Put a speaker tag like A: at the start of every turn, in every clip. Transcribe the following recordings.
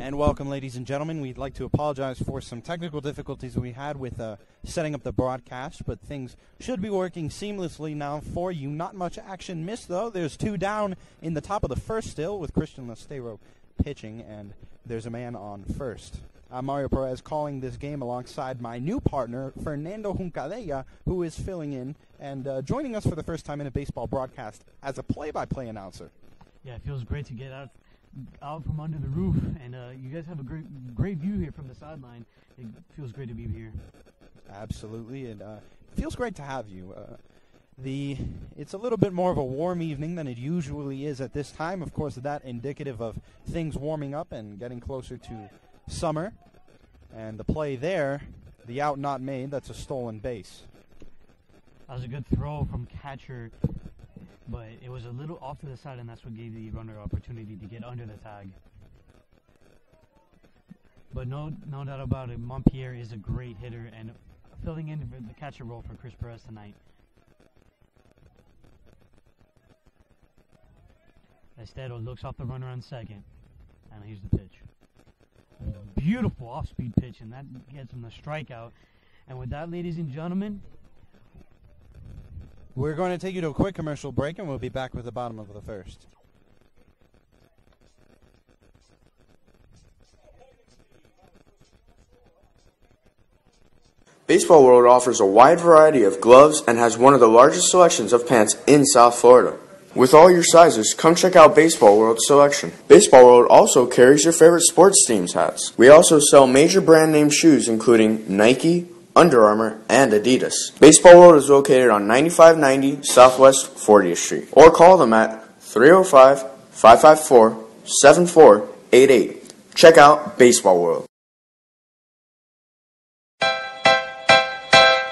A: And welcome, ladies and gentlemen. We'd like to apologize for some technical difficulties we had with setting up the broadcast, but things should be working seamlessly now for you. Not much action missed, though. There's 2 down in the top of the first still with Christian Lestero pitching, and there's a man on first. Mario Perez calling this game alongside my new partner, Fernando Juncadella, who is filling in and joining us for the first time in a baseball broadcast as a play-by-play announcer.
B: Yeah, it feels great to get out from under the roof, and you guys have a great view here from the sideline. It feels great to be here.
A: Absolutely, and it feels great to have you. It's a little bit more of a warm evening than it usually is at this time. Of course, that indicative of things warming up and getting closer to summer. And the play there, the out not made, that's a stolen base.
B: That was a good throw from catcher, but it was a little off to the side, and that's what gave the runner opportunity to get under the tag. But no doubt about it, Montpierre is a great hitter and filling in for the catcher role for Chris Perez tonight. Estero looks off the runner on second, and here's the pitch. Beautiful off-speed pitch, and that gets him the strikeout. And with that, ladies and gentlemen,
A: we're going to take you to a quick commercial break, and we'll be back with the bottom of the first.
C: Baseball World offers a wide variety of gloves and has one of the largest selections of pants in South Florida. With all your sizes, come check out Baseball World's selection. Baseball World also carries your favorite sports teams' hats. We also sell major brand name shoes including Nike, Under Armour, and Adidas. Baseball World is located on 9590 Southwest 40th Street. Or call them at 305-554-7488. Check out Baseball World.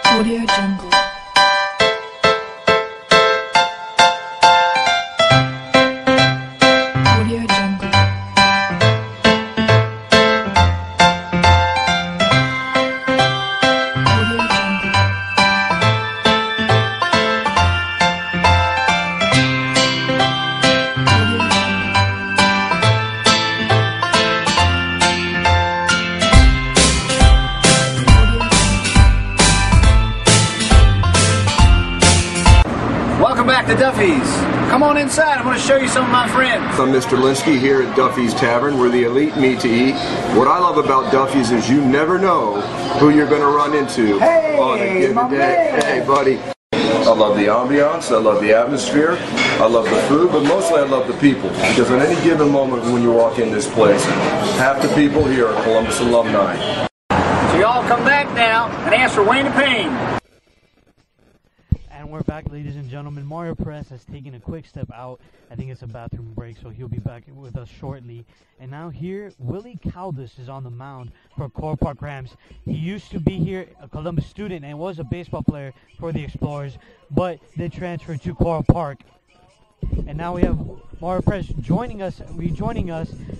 D: Audio Jungle. Audio Jungle. Audio Jungle. Audio
E: Welcome back to Duffy's. Come on inside. I'm going to show you some of my friends.
F: I'm Mr. Linsky here at Duffy's Tavern. We're the elite meat to eat. What I love about Duffy's is you never know who you're going to run into on a given day. Hey, buddy. I love the ambiance, I love the atmosphere, I love the food, but mostly I love the people. Because at any given moment when you walk in this place, half the people here are Columbus alumni.
E: So y'all come back now and ask for Wayne Payne.
B: and we're back, ladies and gentlemen. Mario Perez has taken a quick step out. I think it's a bathroom break, so he'll be back with us shortly. And now here, Willie Caldas is on the mound for Coral Park Rams. He used to be here, a Columbus student, and was a baseball player for the Explorers, but they transferred to Coral Park. And now we have Mario Perez rejoining us,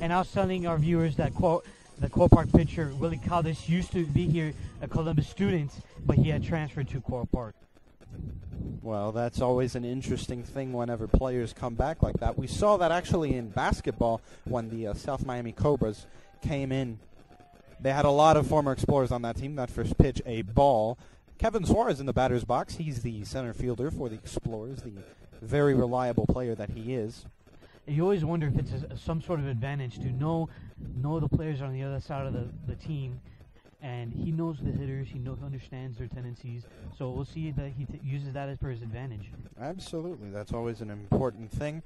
B: and now telling our viewers that the Coral Park pitcher, Willie Caldas, used to be here, a Columbus student, but he had transferred to Coral Park.
A: Well, that's always an interesting thing whenever players come back like that. We saw that actually in basketball when the South Miami Cobras came in. They had a lot of former Explorers on that team. That first pitch, a ball. Kevin Suarez in the batter's box. He's the center fielder for the Explorers, the very reliable player that he is.
B: You always wonder if it's some sort of advantage to know the players on the other side of the team. And he knows the hitters. He understands their tendencies. So we'll see that he uses that as for his advantage.
A: Absolutely. That's always an important thing.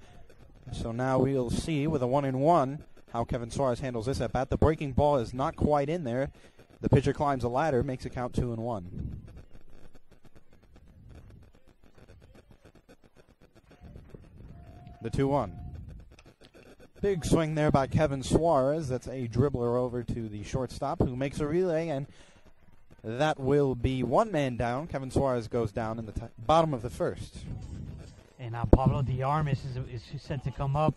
A: So now we'll see with a 1-1 how Kevin Suarez handles this at bat. The breaking ball is not quite in there. The pitcher climbs a ladder, makes it count 2-1. The 2-1. Big swing there by Kevin Suarez. That's a dribbler over to the shortstop who makes a relay, and that will be one man down. Kevin Suarez goes down in the bottom of the first.
B: And now Pablo de Armas is set to come up,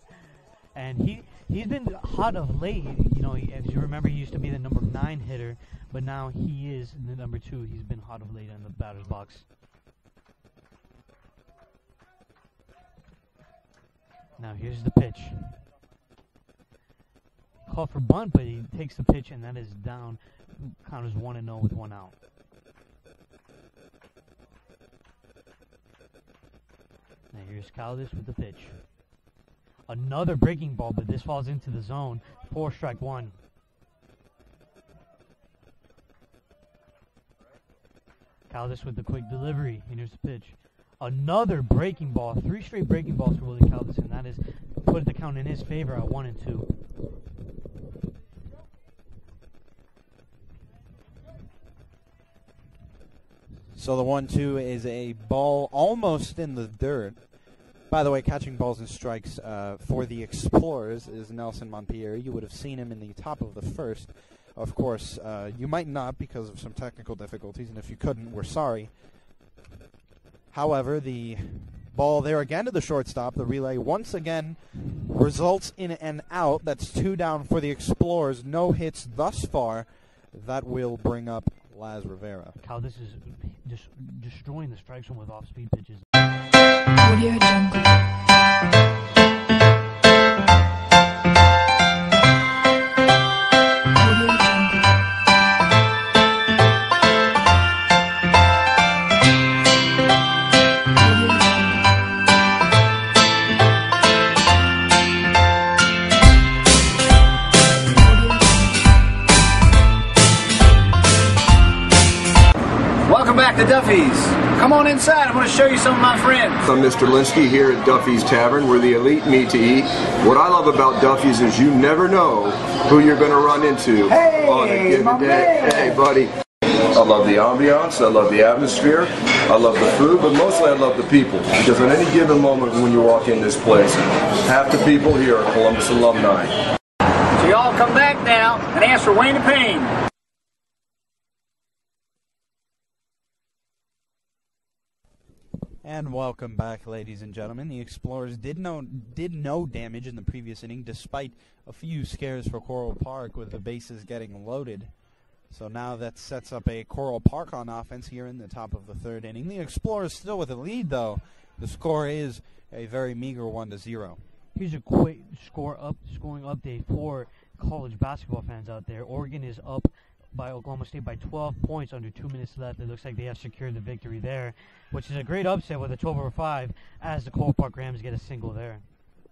B: and he's been hot of late. You know, as you remember, he used to be the number 9 hitter, but now he is the number 2. He's been hot of late in the batter's box. Now here's the pitch. called for bunt, but he takes the pitch, and that is down. Count is 1-0 with 1 out. Now here's Caldas with the pitch. Another breaking ball, but this falls into the zone. 4 strike 1. Caldas with the quick delivery. Here's the pitch. Another breaking ball. 3 straight breaking balls for Willie Caldas, and that is put the count in his favor at 1-2.
A: So the 1-2 is a ball almost in the dirt. By the way, catching balls and strikes for the Explorers is Nelson Montpierre. You would have seen him in the top of the first. Of course, you might not because of some technical difficulties, and if you couldn't, we're sorry. However, the ball there again to the shortstop. The relay once again results in an out. That's 2 down for the Explorers. No hits thus far. That will bring up Laz Rivera.
B: Caldas is just destroying the strike zone with off-speed pitches.
D: Audio Jungle.
E: Back to Duffy's. Come on inside. I want to show you some of my friends.
F: I'm Mr. Linsky here at Duffy's Tavern, where the elite meet to eat. What I love about Duffy's is you never know who you're going to run into on a given day. Hey, buddy. I love the ambiance. I love the atmosphere. I love the food, but mostly I love the people. Because at any given moment when you walk in this place, half the people here are Columbus alumni.
E: So y'all come back now and ask for Wayne Payne.
A: And welcome back, ladies and gentlemen. The Explorers did no damage in the previous inning, despite a few scares for Coral Park with the bases getting loaded. So now that sets up a Coral Park on offense here in the top of the 3rd inning. The Explorers still with a lead, though. The score is a very meager 1-0.
B: Here's a quick scoring update for college basketball fans out there. Oregon is up by Oklahoma State by 12 points under 2 minutes left. It looks like they have secured the victory there, which is a great upset with a 12-5 as the Coral Park Rams get a single there.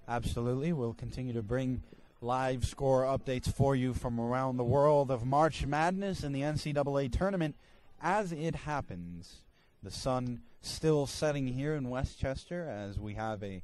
A: Absolutely. We'll continue to bring live score updates for you from around the world of March Madness and the NCAA tournament as it happens. The sun still setting here in Westchester as we have a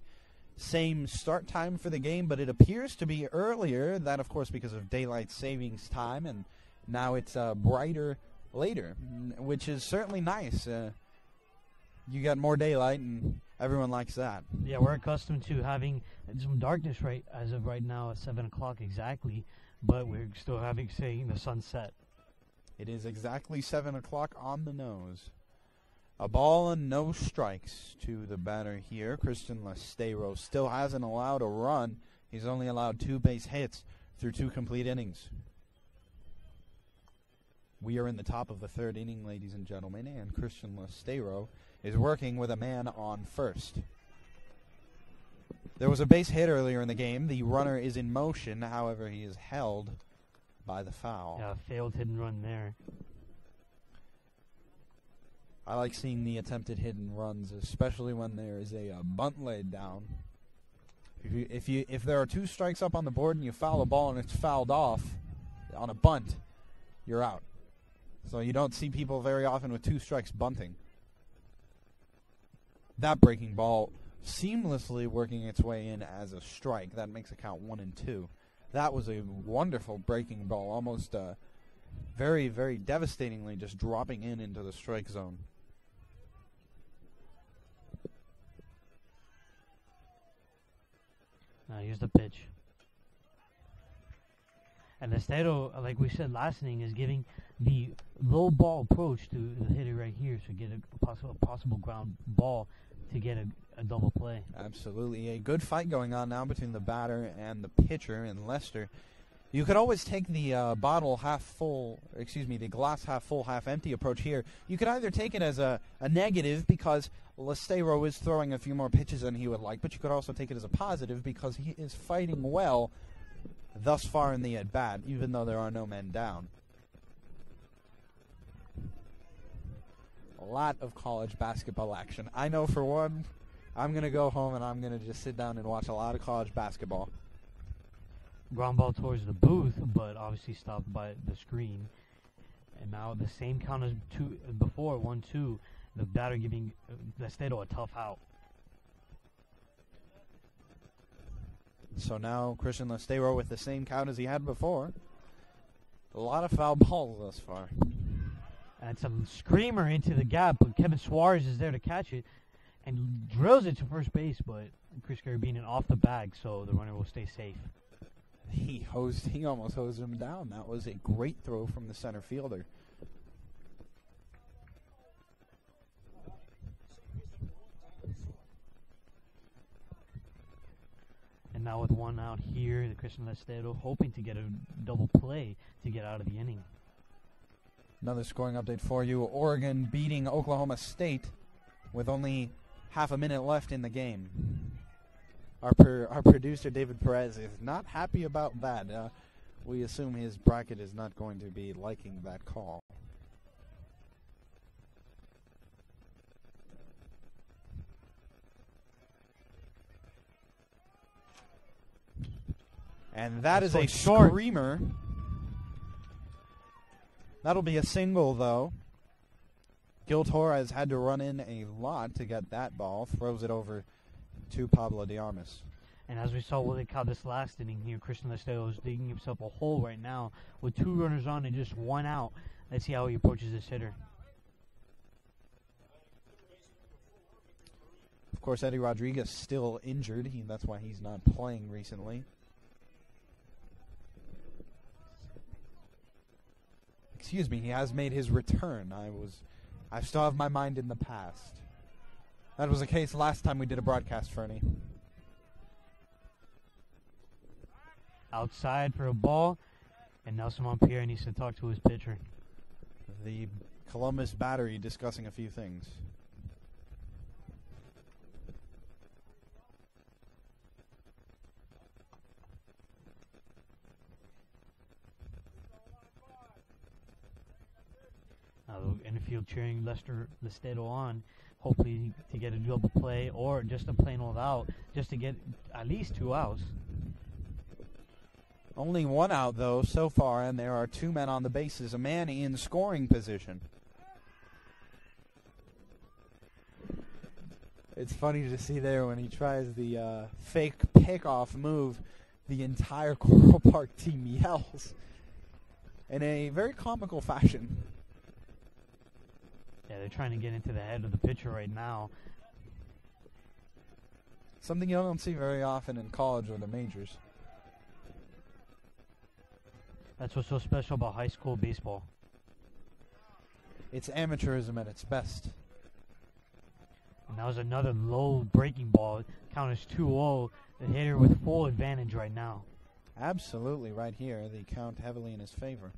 A: same start time for the game, but it appears to be earlier. That, of course, because of daylight savings time, and now it's brighter later, which is certainly nice. You got more daylight, and everyone likes that.
B: Yeah, we're accustomed to having some darkness as of right now at 7 o'clock exactly, but we're still seeing the sunset.
A: It is exactly 7 o'clock on the nose. A ball and no strikes to the batter here. Christian Lesteiro still hasn't allowed a run. He's only allowed 2 base hits through 2 complete innings. We are in the top of the 3rd inning, ladies and gentlemen, and Christian Lesteiro is working with a man on first. There was a base hit earlier in the game. The runner is in motion. However, he is held by the foul.
B: Yeah, failed hit and run there.
A: I like seeing the attempted hit and runs, especially when there is a bunt laid down. If there are 2 strikes up on the board and you foul a ball and it's fouled off on a bunt, you're out. So you don't see people very often with 2 strikes bunting. That breaking ball seamlessly working its way in as a strike. That makes it count 1-2. That was a wonderful breaking ball, almost very, very devastatingly just dropping into the strike zone.
B: Now here's the pitch. And Lesteiro, like we said last inning, is giving the low ball approach to the hitter right here, so get a possible ground ball to get a double play.
A: Absolutely. A good fight going on now between the batter and the pitcher and Lester. You could always take the the glass half full, half empty approach here. You could either take it as a negative because Lesteiro is throwing a few more pitches than he would like, but you could also take it as a positive because he is fighting well thus far in the at-bat, even though there are no men down. A lot of college basketball action. I know for one, I'm going to go home and I'm going to just sit down and watch a lot of college basketball.
B: Ground ball towards the booth, but obviously stopped by the screen. And now the same count as before, 1-2. The batter giving Lestedo a tough out.
A: So now Christian Lestero with the same count as he had before. A lot of foul balls thus far.
B: And some screamer into the gap, but Kevin Suarez is there to catch it and drills it to first base, but Chris Carabinian off the bag, so the runner will stay safe.
A: He almost hosed him down. That was a great throw from the center fielder.
B: And now with one out here, the Christian Lestero hoping to get a double play to get out of the inning.
A: Another scoring update for you. Oregon beating Oklahoma State with only half a minute left in the game. Our producer, David Perez, is not happy about that. We assume his bracket is not going to be liking that call. And that is a screamer. That'll be a single, though. Gil Torres had to run in a lot to get that ball. Throws it over to Pablo de Armas.
B: And as we saw Willie Cow this last inning here, Christian Lestero is digging himself a hole right now with 2 runners on and just 1 out. Let's see how he approaches this hitter.
A: Of course, Eddie Rodriguez still injured. That's why he's not playing recently. Excuse me, he has made his return. I still have my mind in the past. That was the case last time we did a broadcast, Fernie.
B: Outside for a ball, and Nelson Montpierre needs to talk to his pitcher.
A: The Columbus battery discussing a few things.
B: Infield cheering Lestero on, hopefully to get a double play or just a plain old out, just to get at least 2 outs.
A: Only 1 out, though, so far, and there are 2 men on the bases, a man in scoring position. It's funny to see there when he tries the fake pickoff move, the entire Coral Park team yells in a very comical fashion.
B: Yeah, they're trying to get into the head of the pitcher right now.
A: Something you don't see very often in college or the majors.
B: That's what's so special about high school baseball.
A: It's amateurism at its best.
B: And that was another low breaking ball. Count is 2-0. The hitter with full advantage right now.
A: Absolutely right here. The count heavily in his favor.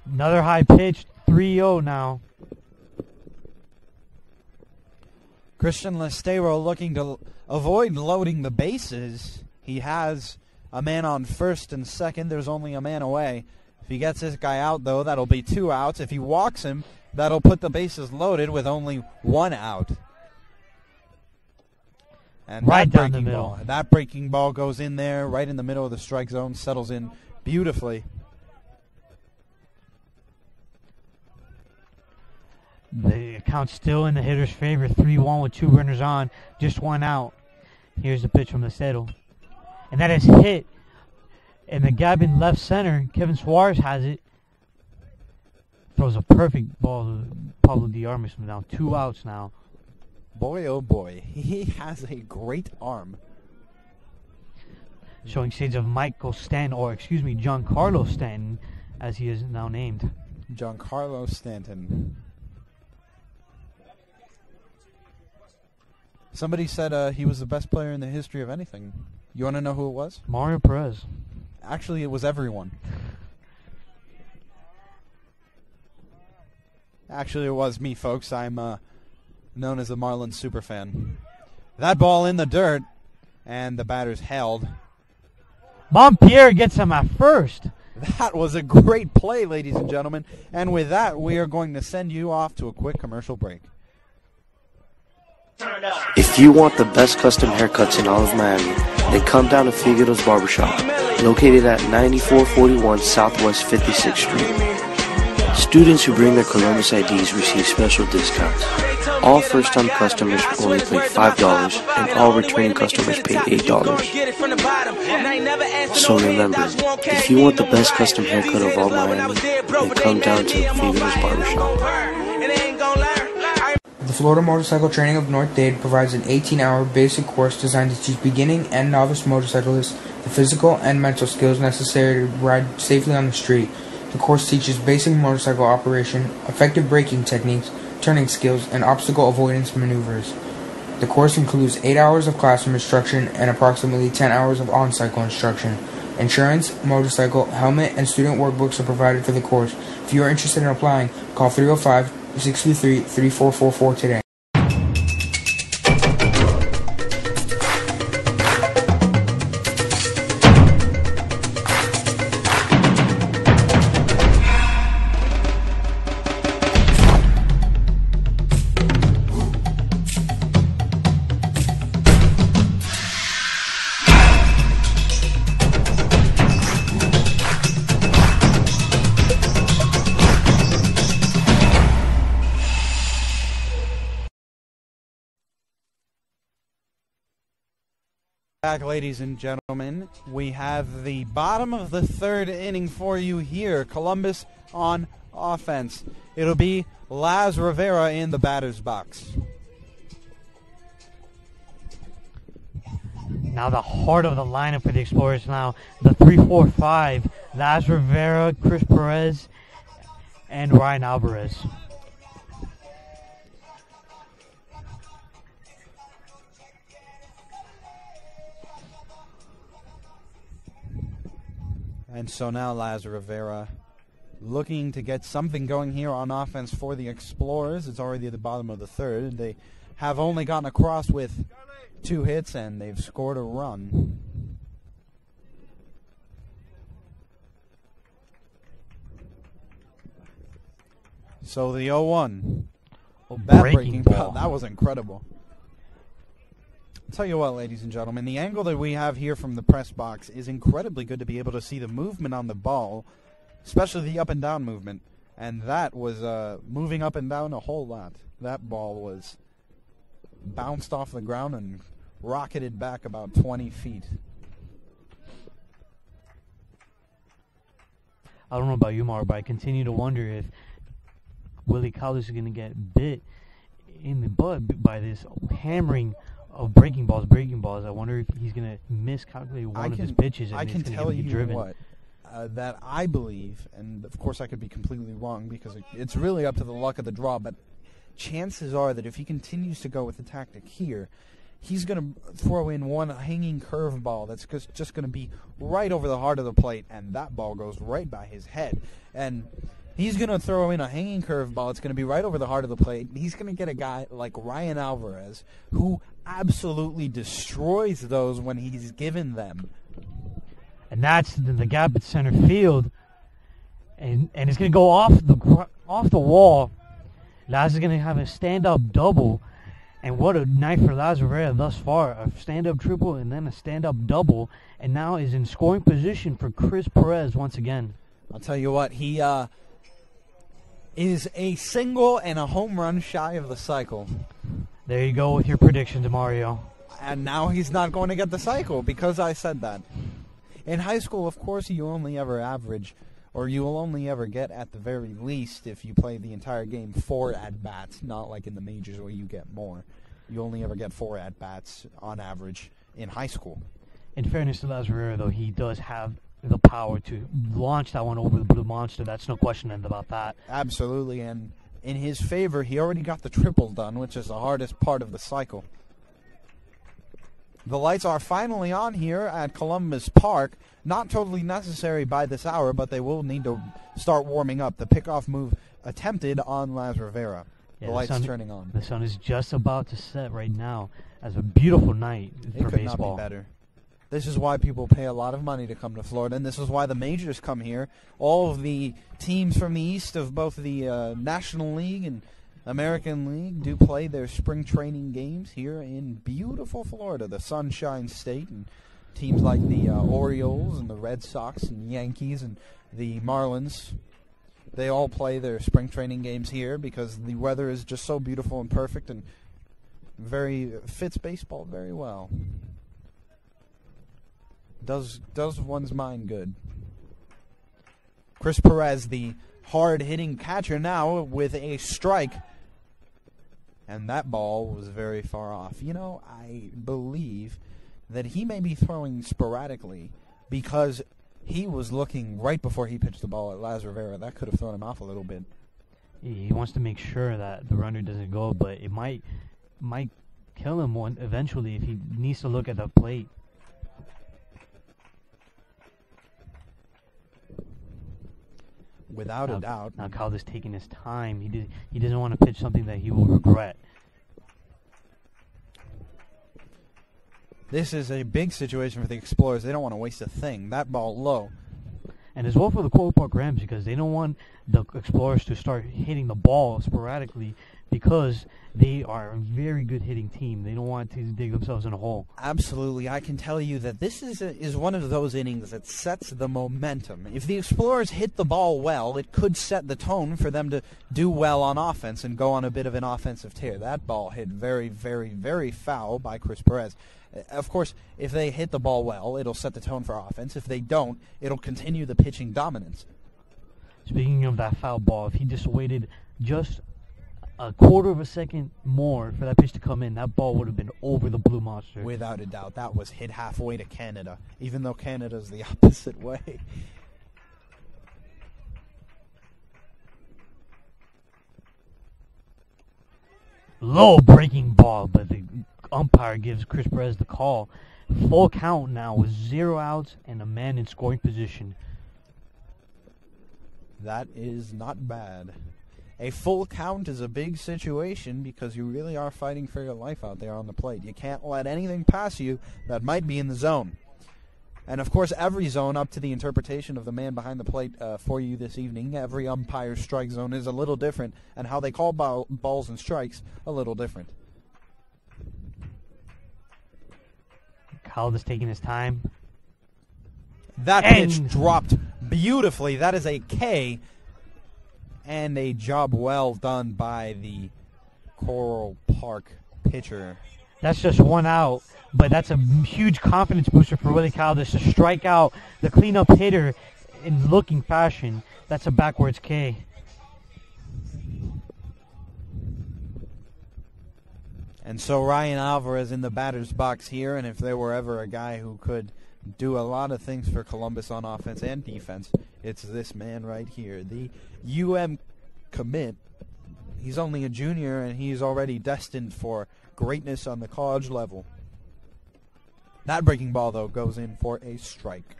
B: Another high pitch, 3-0 now.
A: Christian Lestero looking to avoid loading the bases. He has a man on first and second. There's only a man away. If he gets this guy out, though, that'll be 2 outs. If he walks him, that'll put the bases loaded with only 1 out. And
B: right down the middle.
A: That breaking ball goes in there, right in the middle of the strike zone, settles in beautifully.
B: The count's still in the hitter's favor. 3-1 with 2 runners on, just 1 out. Here's the pitch from Lestero. And that is hit. And the gap in left center, Kevin Suarez has it. Throws a perfect ball to Pablo de Armas from down. 2 outs now.
A: Boy, oh boy, he has a great arm.
B: Showing shades of Giancarlo Stanton, as he is now named.
A: Giancarlo Stanton. Somebody said he was the best player in the history of anything. You want to know who it was?
B: Mario Perez.
A: Actually, it was everyone. Actually, it was me, folks. I'm known as the Marlins superfan. That ball in the dirt, and the batter's held.
B: Montpierre gets him at first.
A: That was a great play, ladies and gentlemen. And with that, we are going to send you off to a quick commercial break.
G: If you want the best custom haircuts in all of Miami, then come down to Figueroa's Barbershop, located at 9441 Southwest 56th Street. Students who bring their Columbus IDs receive special discounts. All first-time customers only pay $5, and all returning customers pay $8. So remember, if you want the best custom haircut of all Miami, then come down to Figueroa's Barbershop.
H: The Florida Motorcycle Training of North Dade provides an 18-hour basic course designed to teach beginning and novice motorcyclists the physical and mental skills necessary to ride safely on the street. The course teaches basic motorcycle operation, effective braking techniques, turning skills, and obstacle avoidance maneuvers. The course includes 8 hours of classroom instruction and approximately 10 hours of on-cycle instruction. Insurance, motorcycle, helmet, and student workbooks are provided for the course. If you are interested in applying, call 305-623-3444 today.
A: Back, ladies and gentlemen, we have the bottom of the third inning for you here. Columbus on offense. It'll be Laz Rivera in the batter's box.
B: Now the heart of the lineup for the Explorers now. The 3-4-5. Laz Rivera, Chris Perez, and Ryan Alvarez.
A: And so now Laz Rivera looking to get something going here on offense for the Explorers. It's already at the bottom of the third. They have only gotten across with 2 hits, and they've scored a run. So the 0-1.
B: Breaking ball.
A: That was incredible. Tell you what, ladies and gentlemen, the angle that we have here from the press box is incredibly good to be able to see the movement on the ball, especially the up and down movement. And that was moving up and down a whole lot. That ball was bounced off the ground and rocketed back about 20 feet.
B: I don't know about you, Mar, but I continue to wonder if Willie Caldas is going to get bit in the butt by this hammering of breaking balls. I wonder if he's going to miscalculate one of his pitches and
A: I can tell you
B: driven.
A: what, that I believe, and of course I could be completely wrong because it's really up to the luck of the draw, but chances are that if he continues to go with the tactic here, he's going to throw in one hanging curveball that's just going to be right over the heart of the plate, and that ball goes right by his head. And he's going to throw in a hanging curveball. It's going to be right over the heart of the plate. He's going to get a guy like Ryan Alvarez, who absolutely destroys those when he's given them.
B: And that's the gap at center field. And it's going to go off the wall. Laz is going to have a stand-up double. And what a night for Laz Rivera thus far. A stand-up triple and then a stand-up double. And now is in scoring position for Chris Perez once again.
A: I'll tell you what, he is a single and a home run shy of the cycle.
B: There you go with your prediction, Mario.
A: And now he's not going to get the cycle because I said that. In high school, of course, you only ever average, or you will only ever get at the very least, if you play the entire game, 4 at-bats, not like in the majors where you get more. You only ever get 4 at-bats on average in high school.
B: In fairness to Laz Rivera, though, he does have the power to launch that one over the Blue Monster. That's no question about that.
A: Absolutely, and in his favor, he already got the triple done, which is the hardest part of the cycle. The lights are finally on here at Columbus Park. Not totally necessary by this hour, but they will need to start warming up. The pickoff move attempted on Laz Rivera.
B: Yeah,
A: the lights turning on.
B: The sun is just about to set right now. As a beautiful night
A: It
B: for
A: could
B: baseball.
A: not be better. This is why people pay a lot of money to come to Florida, and this is why the majors come here. All of the teams from the east of both the National League and American League do play their spring training games here in beautiful Florida, the Sunshine State, and teams like the Orioles and the Red Sox and Yankees and the Marlins, they all play their spring training games here because the weather is just so beautiful and perfect and fits baseball very well. Does one's mind good. Chris Perez, the hard-hitting catcher now with a strike. And that ball was very far off. You know, I believe that he may be throwing sporadically because he was looking right before he pitched the ball at Laz Rivera. That could have thrown him off a little bit.
B: He wants to make sure that the runner doesn't go, but it might kill him eventually if he needs to look at the plate.
A: Without a doubt.
B: Now Calder's taking his time. He doesn't want to pitch something that he will regret.
A: This is a big situation for the Explorers. They don't want to waste a thing. That ball low.
B: And as well for the Coral Park Rams, because they don't want the Explorers to start hitting the ball sporadically, because they are a very good hitting team. They don't want to dig themselves in a hole.
A: Absolutely. I can tell you that this is one of those innings that sets the momentum. If the Explorers hit the ball well, it could set the tone for them to do well on offense and go on a bit of an offensive tear. That ball hit very, very, very foul by Chris Perez. Of course, if they hit the ball well, it'll set the tone for offense. If they don't, it'll continue the pitching dominance.
B: Speaking of that foul ball, if he just waited just a quarter of a second more for that pitch to come in, that ball would have been over the Blue Monster.
A: Without a doubt. That was hit halfway to Canada, even though Canada's the opposite way.
B: Low breaking ball, but the umpire gives Chris Perez the call. Full count now with 0 outs and a man in scoring position.
A: That is not bad. A full count is a big situation because you really are fighting for your life out there on the plate. You can't let anything pass you that might be in the zone. And, of course, every zone, up to the interpretation of the man behind the plate for you this evening, every umpire's strike zone is a little different, and how they call balls and strikes a little different.
B: Calder's taking his time.
A: That pitch dropped beautifully. That is a K. And a job well done by the Coral Park pitcher.
B: That's just 1 out, but that's a huge confidence booster for Willie Calder to strike out the cleanup hitter in looking fashion. That's a backwards K.
A: And so Ryan Alvarez in the batter's box here, and if there were ever a guy who could do a lot of things for Columbus on offense and defense, it's this man right here, the UM commit. He's only a junior, and he's already destined for greatness on the college level. That breaking ball, though, goes in for a strike.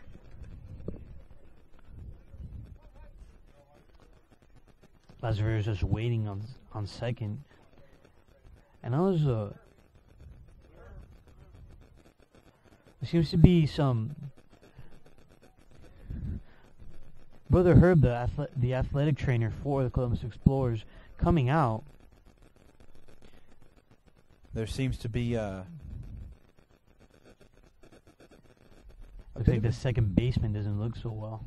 B: Lazarus is just waiting on second. And there seems to be some... Brother Herb, the athletic trainer for the Columbus Explorers, coming out.
A: There seems to be
B: looks like the second baseman doesn't look so well.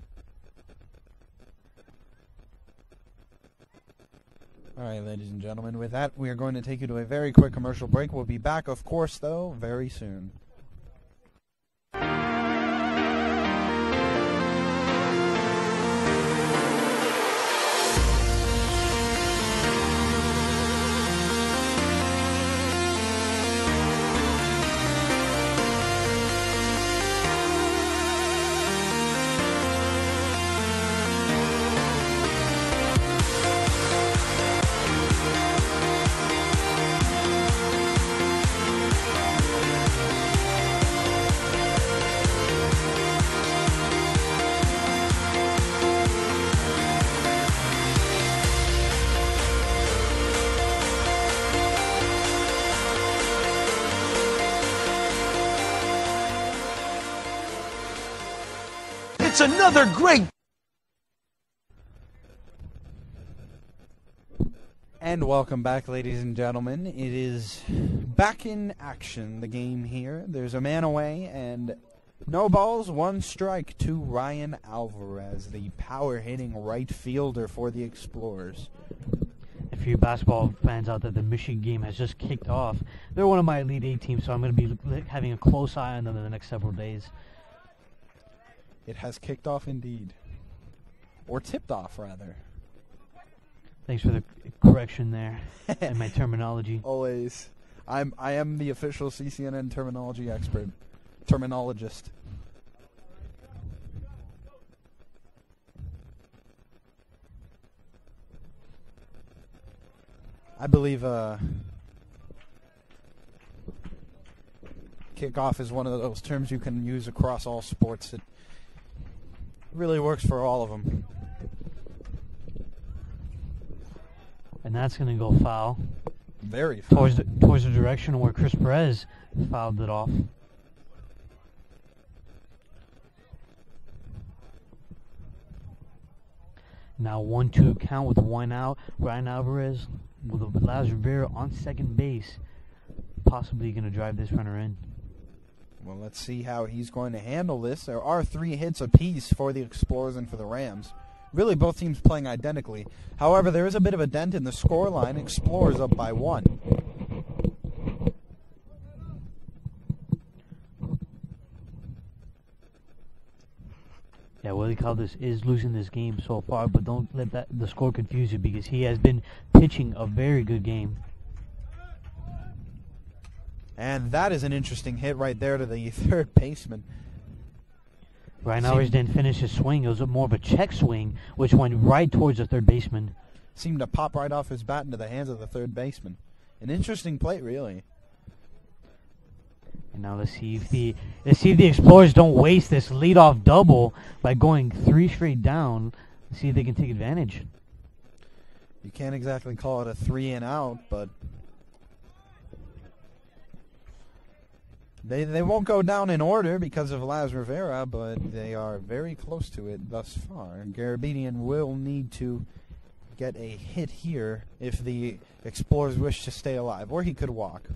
A: All right, ladies and gentlemen, with that, we are going to take you to a very quick commercial break. We'll be back, of course, though, very soon.
I: another great...
A: And welcome back, ladies and gentlemen. It is back in action, the game here. There's a man away, and no balls, one strike to Ryan Alvarez, the power-hitting right fielder for the Explorers.
B: If you basketball fans out there, the Michigan game has just kicked off. They're one of my Elite Eight teams, so I'm going to be having a close eye on them in the next several days.
A: It has kicked off indeed. Or tipped off, rather.
B: Thanks for the correction there in my terminology.
A: Always. I am the official CCNN terminology expert. Terminologist. I believe kickoff is one of those terms you can use across all sports. It really works for all of them.
B: And that's going to go foul.
A: Very foul.
B: Towards the direction where Chris Perez fouled it off. Now 1-2 count with one out. Ryan Alvarez with Laz Rivera on second base. Possibly going to drive this runner in.
A: Well, let's see how he's going to handle this. There are 3 hits apiece for the Explorers and for the Rams. Really, both teams playing identically. However, there is a bit of a dent in the scoreline. Explorers up by 1.
B: Yeah, Willie Caldas is losing this game so far, but don't let the score confuse you because he has been pitching a very good game.
A: And that is an interesting hit right there to the third baseman.
B: Ryan Alvarez didn't finish his swing. It was more of a check swing, which went right towards the third baseman.
A: Seemed to pop right off his bat into the hands of the third baseman. An interesting play, really.
B: And now let's see if the Explorers don't waste this leadoff double by going 3 straight down. Let's see if they can take advantage.
A: You can't exactly call it a 3 and out, but they won't go down in order because of Laz Rivera, but they are very close to it thus far. Garabedian will need to get a hit here if the Explorers wish to stay alive, or he could walk.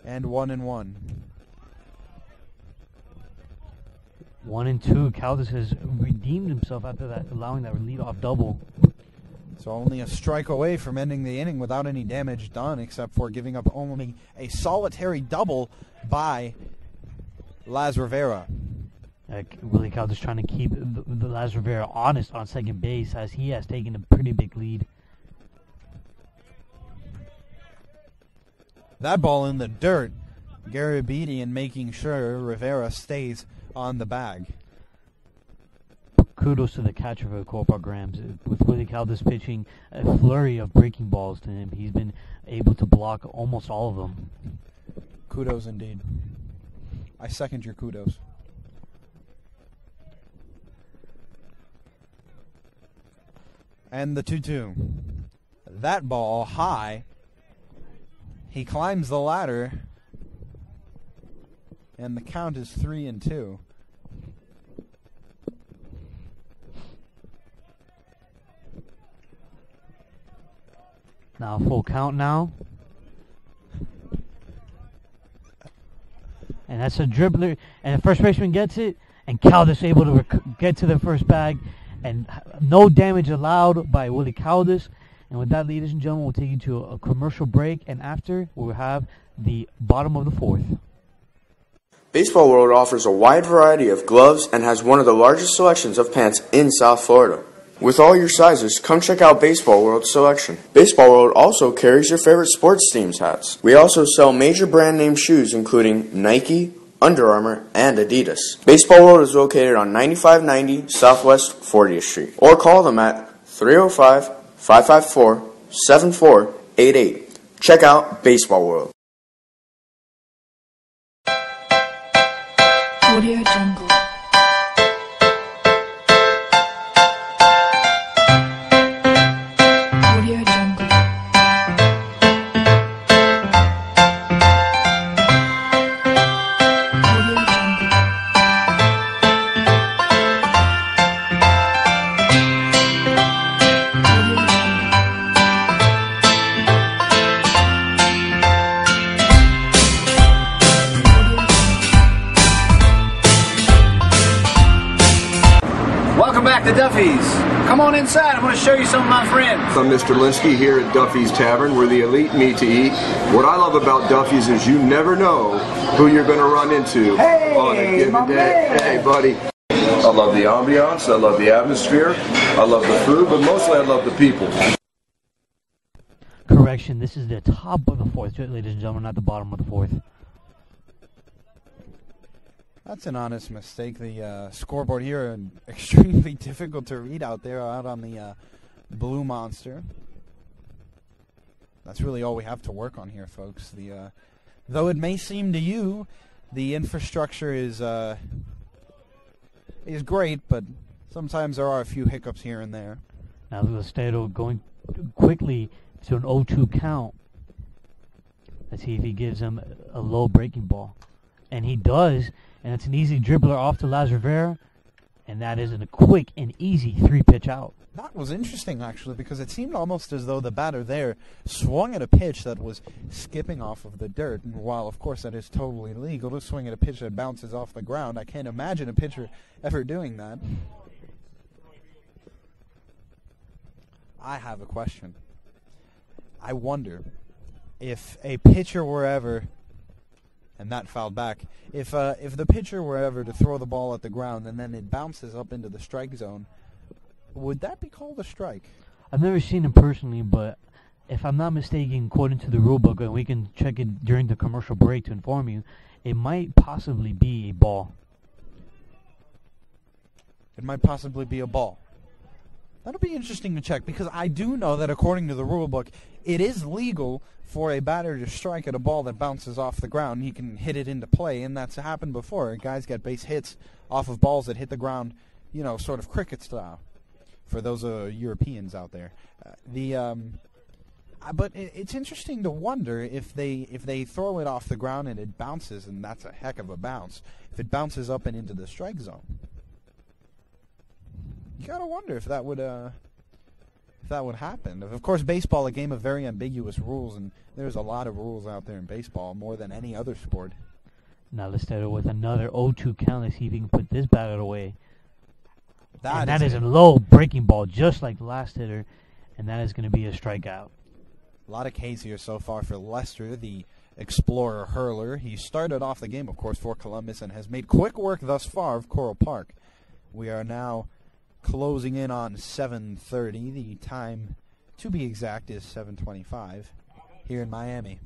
A: And 1-1.
B: 1-2. Caldas has redeemed himself after that, allowing that leadoff double.
A: So only a strike away from ending the inning without any damage done, except for giving up only a solitary double by Laz Rivera.
B: Willie Caldas trying to keep the Laz Rivera honest on second base as he has taken a pretty big lead.
A: That ball in the dirt. Garabedian making sure Rivera stays on the bag.
B: Kudos to the catcher for the Core Park Rams. With Willie Caldas pitching a flurry of breaking balls to him, he's been able to block almost all of them.
A: Kudos indeed. I second your kudos. And the 2-2. That ball high. He climbs the ladder, and the count is 3-2.
B: Now full count now. And that's a dribbler, and the first baseman gets it, and Caldas able to get to the first bag, and no damage allowed by Willie Caldas. And with that, ladies and gentlemen, we'll take you to a commercial break, and after, we'll have the bottom of the fourth.
C: Baseball World offers a wide variety of gloves and has one of the largest selections of pants in South Florida. With all your sizes, come check out Baseball World's selection. Baseball World also carries your favorite sports teams' hats. We also sell major brand name shoes including Nike, Under Armour, and Adidas. Baseball World is located on 9590 Southwest 40th Street. Or call them at 305-554-7488. Check out Baseball World.
E: back to Duffy's. Come on inside. I'm going to show you some of my friends.
F: I'm Mr. Linsky here at Duffy's Tavern, where the elite meet to eat. What I love about Duffy's is you never know who you're going to run into on a given day. Hey, buddy. I love the ambiance. I love the atmosphere. I love the food, but mostly I love the people.
B: Correction, this is the top of the fourth, ladies and gentlemen, not the bottom of the fourth.
A: That's an honest mistake. The scoreboard here is extremely difficult to read out there, out on the Blue Monster. That's really all we have to work on here, folks. Though it may seem to you, the infrastructure is great, but sometimes there are a few hiccups here and there.
B: Now Lestedo going quickly to an 0-2 count. Let's see if he gives him a low breaking ball. And he does, and it's an easy dribbler off to Laz Rivera, and that is a quick and easy 3-pitch out.
A: That was interesting, actually, because it seemed almost as though the batter there swung at a pitch that was skipping off of the dirt. And while, of course, that is totally legal to swing at a pitch that bounces off the ground, I can't imagine a pitcher ever doing that. I have a question. I wonder if a pitcher were ever, and that fouled back, if the pitcher were ever to throw the ball at the ground and then it bounces up into the strike zone, would that be called a strike?
B: I've never seen him personally, but if I'm not mistaken, according to the rule book, and we can check it during the commercial break to inform you, it might possibly be a ball.
A: It might possibly be a ball. That'll be interesting to check, because I do know that according to the rule book, it is legal for a batter to strike at a ball that bounces off the ground. He can hit it into play, and that's happened before. Guys get base hits off of balls that hit the ground, you know, sort of cricket style, for those Europeans out there. But it's interesting to wonder if they throw it off the ground and it bounces, and that's a heck of a bounce, if it bounces up and into the strike zone. You gotta wonder if that would happen. Of course, baseball, a game of very ambiguous rules, and there's a lot of rules out there in baseball, more than any other sport.
B: Now Lestedo with another 0-2 count. Let's see if he can put this batter away. That is a low breaking ball, just like the last hitter, and that is going to be a strikeout.
A: A lot of Ks here so far for Lester, the Explorer hurler. He started off the game, of course, for Columbus and has made quick work thus far of Coral Park. We are now closing in on 7:30. The time, to be exact, is 7:25 here in Miami.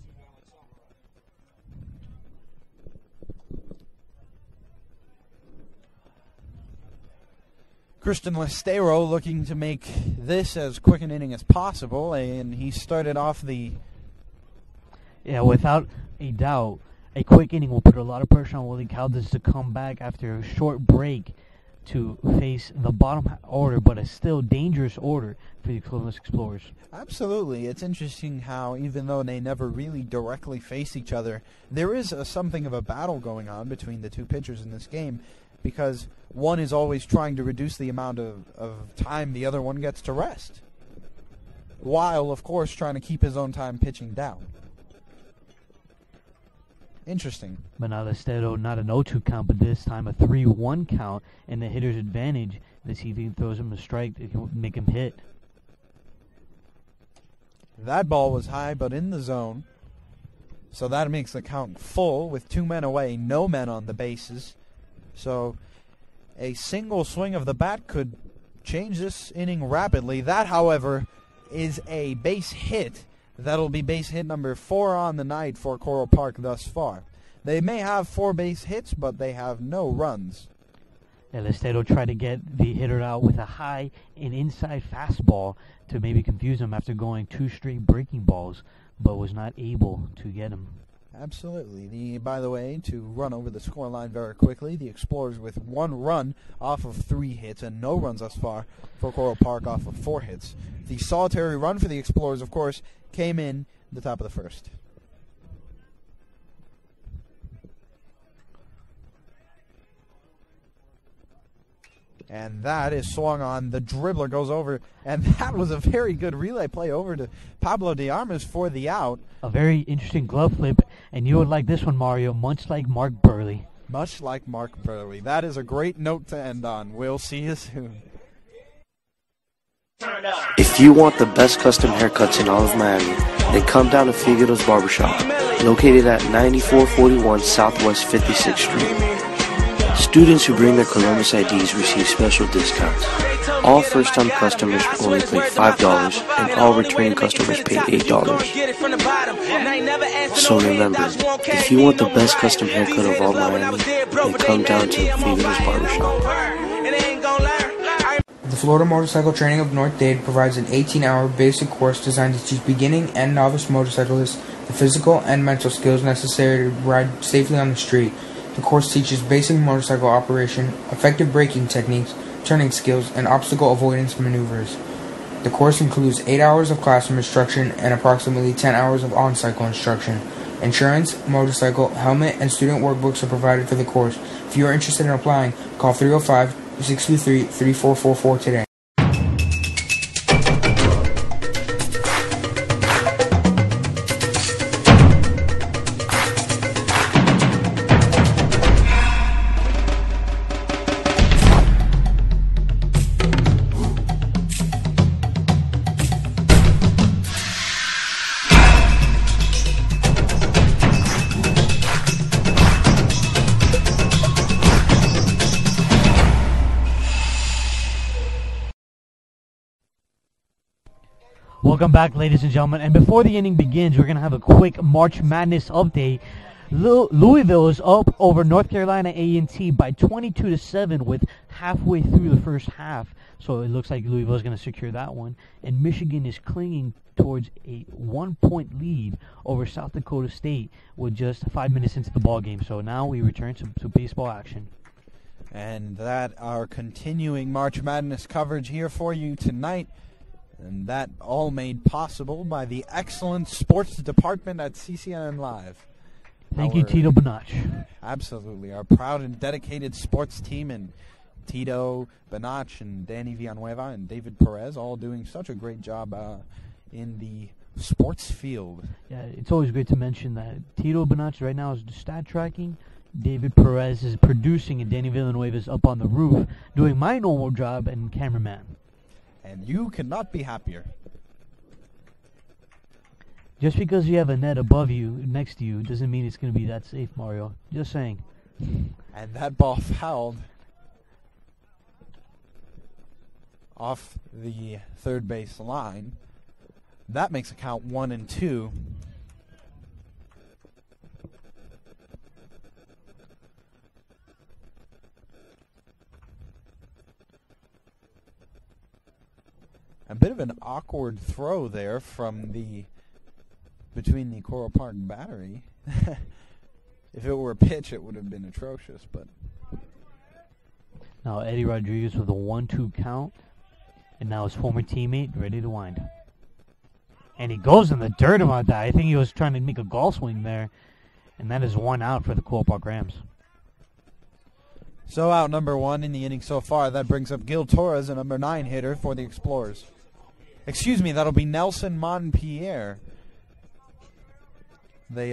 A: Christian Lestero looking to make this as quick an inning as possible, and he started off the...
B: Yeah, without a doubt, a quick inning will put a lot of pressure on Willie Caldas to come back after a short break to face the bottom order, but a still dangerous order for the Columbus Explorers.
A: Absolutely. It's interesting how, even though they never really directly face each other, there is something of a battle going on between the two pitchers in this game, because one is always trying to reduce the amount of time the other one gets to rest, while, of course, trying to keep his own time pitching down. Interesting.
B: But now Lestedo, not an 0-2 count, but this time a 3-1 count, and the hitter's advantage. Let's see if he throws him a strike that can make him hit.
A: That ball was high, but in the zone. So that makes the count full with 2 men away, no men on the bases. So a single swing of the bat could change this inning rapidly. That, however, is a base hit. That'll be base hit number 4 on the night for Coral Park thus far. They may have 4 base hits, but they have no runs.
B: Lestedo tried to get the hitter out with a high and inside fastball to maybe confuse him after going 2 straight breaking balls, but was not able to get him.
A: Absolutely. By the way, to run over the scoreline very quickly, the Explorers with 1 run off of 3 hits and no runs thus far for Coral Park off of 4 hits. The solitary run for the Explorers, of course, came in the top of the first. And that is swung on. The dribbler goes over, and that was a very good relay play over to Pablo de Armas for the out.
B: A very interesting glove flip, and you would like this one, Mario, much like Mark Burley.
A: Much like Mark Burley. That is a great note to end on. We'll see you soon.
G: If you want the best custom haircuts in all of Miami, then come down to Figueroa's Barbershop, located at 9441 Southwest 56th Street. Students who bring their Columbus IDs receive special discounts. All first-time customers only pay $5, and all returning customers pay $8. So remember, if you want the best custom haircut of all Miami, then come down to Figueroa's Barbershop.
H: The Florida Motorcycle Training of North Dade provides an 18-hour basic course designed to teach beginning and novice motorcyclists the physical and mental skills necessary to ride safely on the street. The course teaches basic motorcycle operation, effective braking techniques, turning skills, and obstacle avoidance maneuvers. The course includes 8 hours of classroom instruction and approximately 10 hours of on-cycle instruction. Insurance, motorcycle, helmet, and student workbooks are provided for the course. If you are interested in applying, call 305-623-3444 today.
B: Welcome back, ladies and gentlemen. And before the inning begins, we're going to have a quick March Madness update. Louisville is up over North Carolina A&T by 22-7 with halfway through the first half. So it looks like Louisville is going to secure that one. And Michigan is clinging towards a 1-point lead over South Dakota State with just 5 minutes into the ball game. So now we return to baseball action.
A: And that our continuing March Madness coverage here for you tonight. And that all made possible by the excellent sports department at CCNN Live.
B: Thank you, Tito Bonach.
A: Absolutely. Our proud and dedicated sports team, and Tito Bonach and Danny Villanueva and David Perez all doing such a great job in the sports field.
B: Yeah, it's always great to mention that Tito Bonach right now is stat tracking. David Perez is producing, and Danny Villanueva is up on the roof doing my normal job and cameraman.
A: And you cannot be happier.
B: Just because you have a net above you, next to you, doesn't mean it's going to be that safe, Mario. Just saying.
A: And that ball fouled off the third base line. That makes a count 1-2. A bit of an awkward throw there from between the Coral Park battery. If it were a pitch, it would have been atrocious. But
B: now Eddie Rodriguez with a 1-2 count, and now his former teammate ready to wind. And he goes in the dirt about that. I think he was trying to make a golf swing there, and that is 1 out for the Coral Park Rams.
A: So out number 1 in the inning so far. That brings up Gil Torres, a number 9 hitter for the Explorers. Excuse me, that'll be Nelson Montpierre. They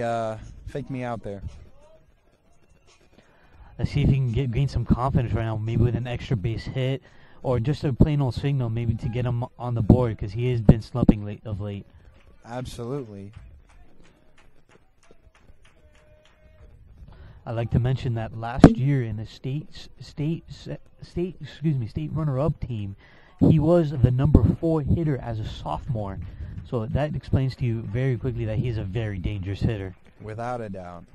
A: faked me out there.
B: Let's see if he can gain some confidence right now, maybe with an extra base hit, or just a plain old signal, maybe to get him on the board, because he has been slumping of late.
A: Absolutely.
B: I'd like to mention that last year in the state runner-up team, he was the number 4 hitter as a sophomore. So that explains to you very quickly that he's a very dangerous hitter.
A: Without a doubt.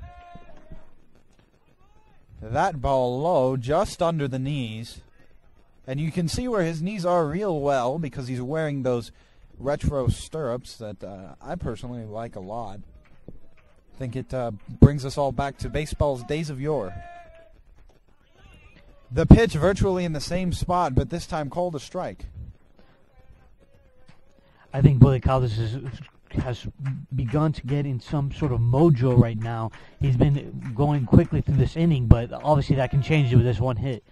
A: That ball low, just under the knees. And you can see where his knees are real well because he's wearing those retro stirrups that I personally like a lot. I think it brings us all back to baseball's days of yore. The pitch virtually in the same spot, but this time called a strike.
B: I think Willie Caldas has begun to get in some sort of mojo right now. He's been going quickly through this inning, but obviously that can change with this one hit.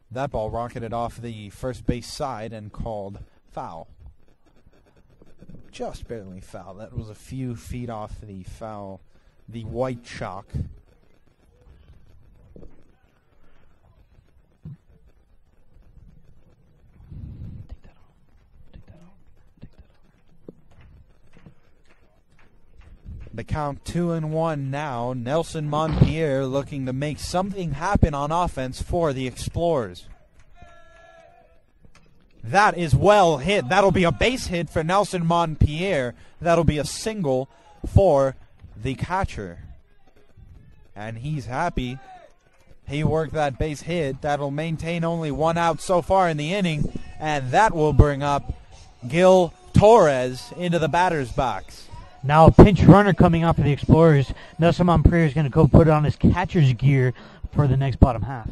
A: That ball rocketed off the first base side and called foul. Just barely foul. That was a few feet off the foul, the white chalk. the count 2-1 now. Nelson Montpierre looking to make something happen on offense for the Explorers. That is well hit. That'll be a base hit for Nelson Montpierre. That'll be a single for the catcher. And he's happy. He worked that base hit. That'll maintain only 1 out so far in the inning. And that will bring up Gil Torres into the batter's box.
B: Now a pinch runner coming out for the Explorers. Nelson Montpierre is going to go put it on his catcher's gear for the next bottom half.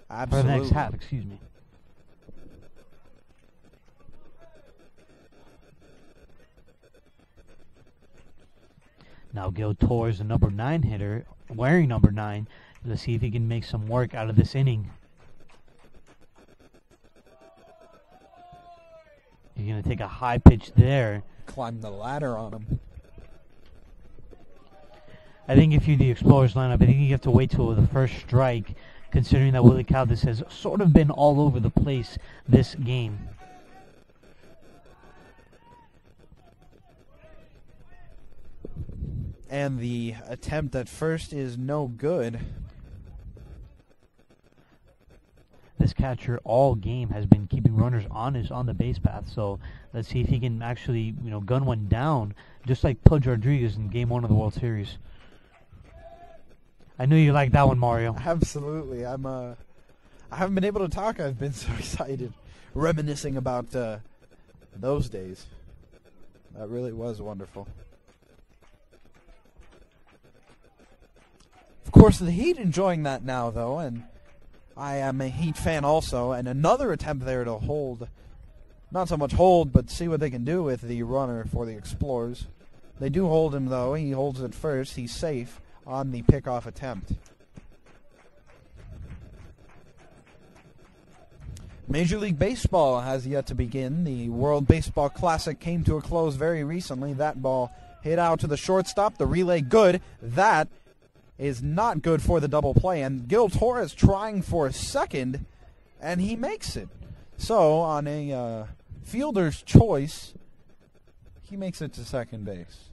A: Absolutely.
B: For the next half, excuse me. Now Gil Torres, the number 9 hitter, wearing number 9. Let's see if he can make some work out of this inning. He's going to take a high pitch there.
A: Climb the ladder on him.
B: I think if you're the Explorers lineup, I think you have to wait till the first strike, considering that Willie Caldas has sort of been all over the place this game.
A: And the attempt at first is no good.
B: This catcher all game has been keeping runners on the base path. So let's see if he can actually, gun one down, just like Pudge Rodriguez in Game 1 of the World Series. I knew you liked that one, Mario.
A: Absolutely. I haven't been able to talk. I've been so excited, reminiscing about those days. That really was wonderful. Of course, the Heat enjoying that now, though, and I am a Heat fan also, and another attempt there to hold, not so much hold, but see what they can do with the runner for the Explorers. They do hold him, though. He holds it first. He's safe on the pickoff attempt. Major League Baseball has yet to begin. The World Baseball Classic came to a close very recently. That ball hit out to the shortstop. The relay good. That is not good for the double play. And Gil Torres trying for a second, and he makes it. So, on a fielder's choice, he makes it to second base.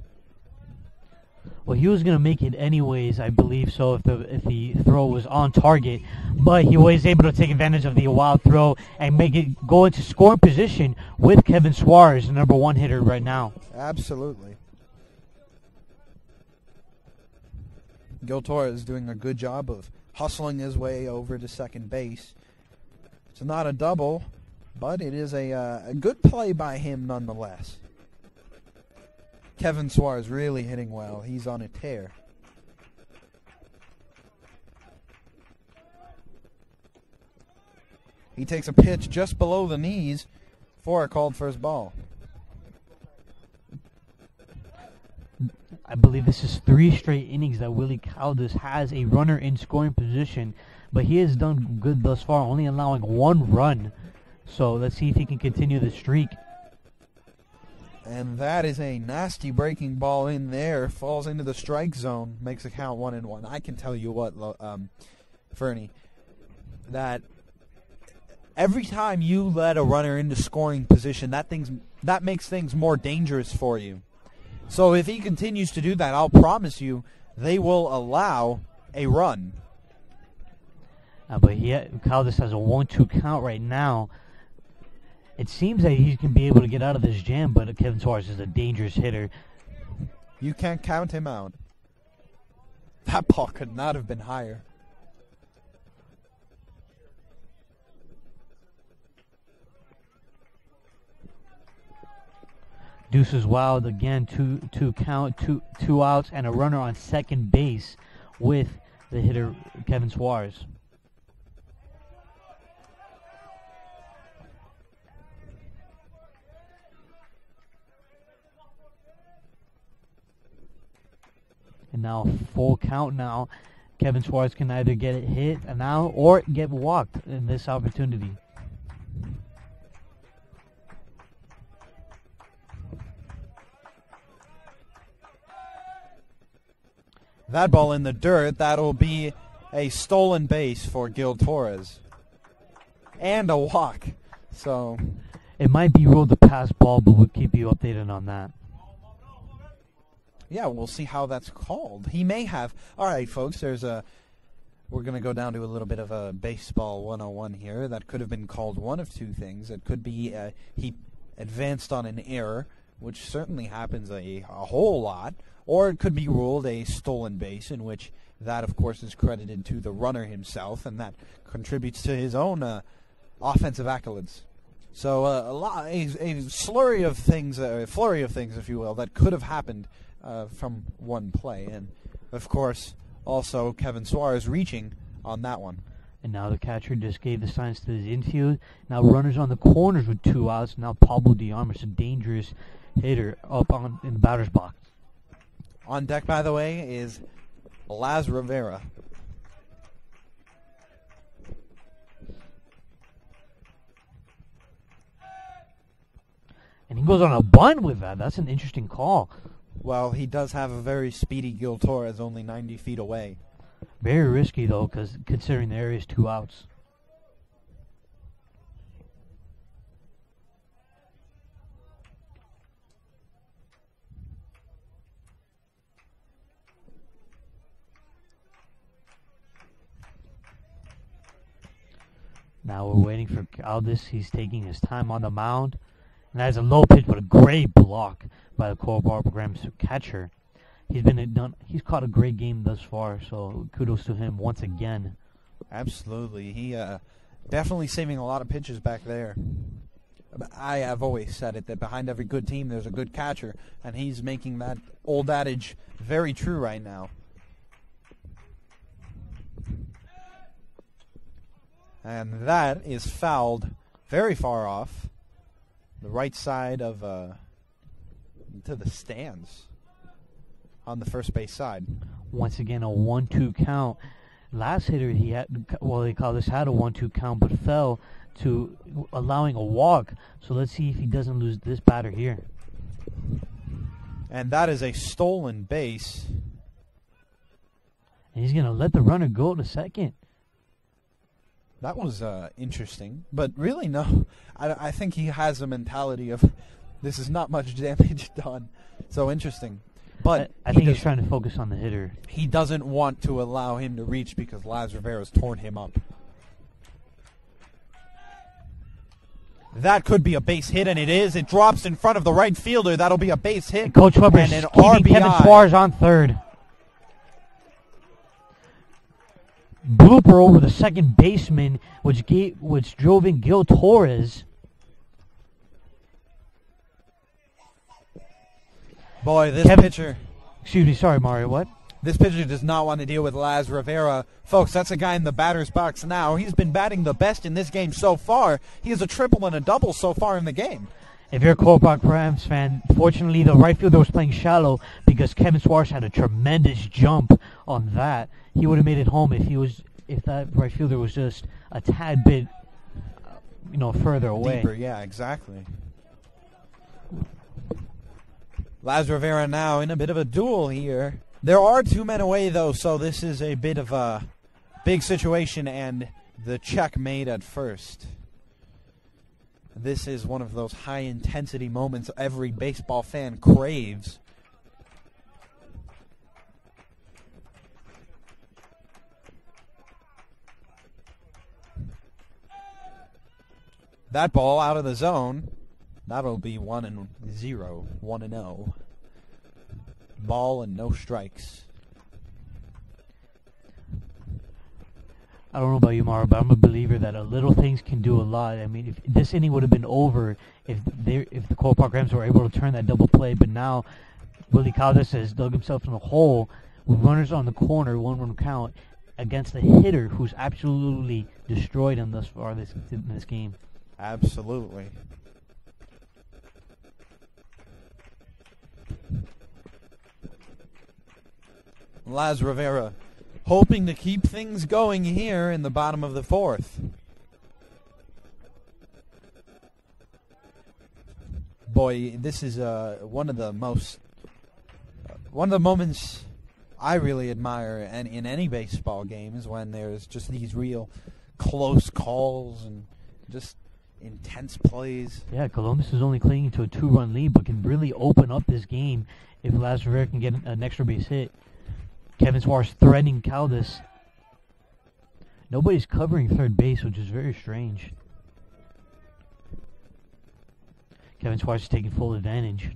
B: Well, he was going to make it anyways, I believe so, if the throw was on target. But he was able to take advantage of the wild throw and make it go into scoring position with Kevin Suarez, the number 1 hitter right now.
A: Absolutely. Gil Torres is doing a good job of hustling his way over to second base. It's not a double, but it is a good play by him nonetheless. Kevin Suarez really hitting well. He's on a tear. He takes a pitch just below the knees for a called first ball.
B: I believe this is 3 straight innings that Willie Caldas has a runner in scoring position, but he has done good thus far, only allowing 1 run. So let's see if he can continue the streak.
A: And that is a nasty breaking ball in there. Falls into the strike zone. Makes a count 1-1. I can tell you what, Fernie, that every time you let a runner into scoring position, that makes things more dangerous for you. So if he continues to do that, I'll promise you they will allow a run.
B: But Caldas has a 1-2 count right now. It seems that he can be able to get out of this jam, but Kevin Suarez is a dangerous hitter.
A: You can't count him out. That ball could not have been higher.
B: Deuces wild again, two count, two outs, and a runner on second base with the hitter Kevin Suarez. And now full count now. Kevin Suarez can either get it hit now or get walked in this opportunity.
A: That ball in the dirt, that'll be a stolen base for Gil Torres. And a walk. So
B: it might be ruled a pass ball, but we'll keep you updated on that.
A: yeah, we'll see how that's called. He may have. All right, folks, we're going to go down to a little bit of a baseball 101 here. That could have been called one of two things. It could be he advanced on an error, which certainly happens a whole lot, or it could be ruled a stolen base, in which that, of course, is credited to the runner himself, and that contributes to his own offensive accolades. So a flurry of things, if you will, that could have happened from one play, and of course, also Kevin Suarez reaching on that one.
B: And now the catcher just gave the signs to his infield. Now runners on the corners with 2 outs. Now Pablo de Armas, a dangerous hitter, up in the batter's box.
A: On deck, by the way, is Laz Rivera.
B: And he goes on a bunt with that. That's an interesting call.
A: Well, he does have a very speedy Gil Torres, only 90 feet away.
B: Very risky, though, because considering there is 2 outs. Now we're waiting for Caldas. He's taking his time on the mound. And that is a low pitch, but a great block by the Coral Barbara Grams catcher. He's caught a great game thus far, so kudos to him once again.
A: Absolutely. He definitely saving a lot of pitches back there. I have always said it, that behind every good team there's a good catcher, and he's making that old adage very true right now. And that is fouled very far off the right side of to the stands on the first base side.
B: Once again, a 1-2 count. Last hitter they call this had a 1-2 count, but fell to allowing a walk. So let's see if he doesn't lose this batter here.
A: And that is a stolen base.
B: And he's going to let the runner go to second.
A: That was interesting, but really no. I think he has a mentality of this is not much damage done. So interesting. But
B: I think he's trying to focus on the hitter.
A: He doesn't want to allow him to reach because Laz Rivera's torn him up. That could be a base hit, and it is. It drops in front of the right fielder. That'll be a base hit.
B: And Coach Weber
A: and
B: is
A: an
B: keeping Kevin
A: RBI.
B: Suarez on third. Blooper over the second baseman, which drove in Gil Torres.
A: Boy, this pitcher...
B: Excuse me, sorry, Mario, what?
A: This pitcher does not want to deal with Laz Rivera. Folks, that's a guy in the batter's box now. He's been batting the best in this game so far. He has a triple and a double so far in the game.
B: If you're a Coral Barbara Grams fan, fortunately the right fielder was playing shallow because Kevin Suarez had a tremendous jump on that. He would have made it home if that right fielder was just a tad bit, further away.
A: Deeper, yeah, exactly. Laz Rivera now in a bit of a duel here. There are 2 men away, though, so this is a bit of a big situation, and the check made at first. This is one of those high-intensity moments every baseball fan craves. That ball out of the zone. That'll be 1-0. 1-0. Ball and no strikes.
B: I don't know about you, Mario, but I'm a believer that little things can do a lot. I mean, if this inning would have been over if the Coral Barbara Grams were able to turn that double play, but now Willie Caldas has dug himself in a hole with runners on the corner, 1-1 count, against the hitter who's absolutely destroyed him thus far in this game.
A: Absolutely. Laz Rivera hoping to keep things going here in the bottom of the 4th. Boy, this is one of the moments I really admire and in any baseball game is when there's just these real close calls and just intense plays.
B: Yeah, Columbus is only clinging to a 2-run lead, but can really open up this game if Lazar Rivera can get an extra base hit. Kevin Suarez threatening Caldas. Nobody's covering third base, which is very strange. Kevin Suarez is taking full advantage.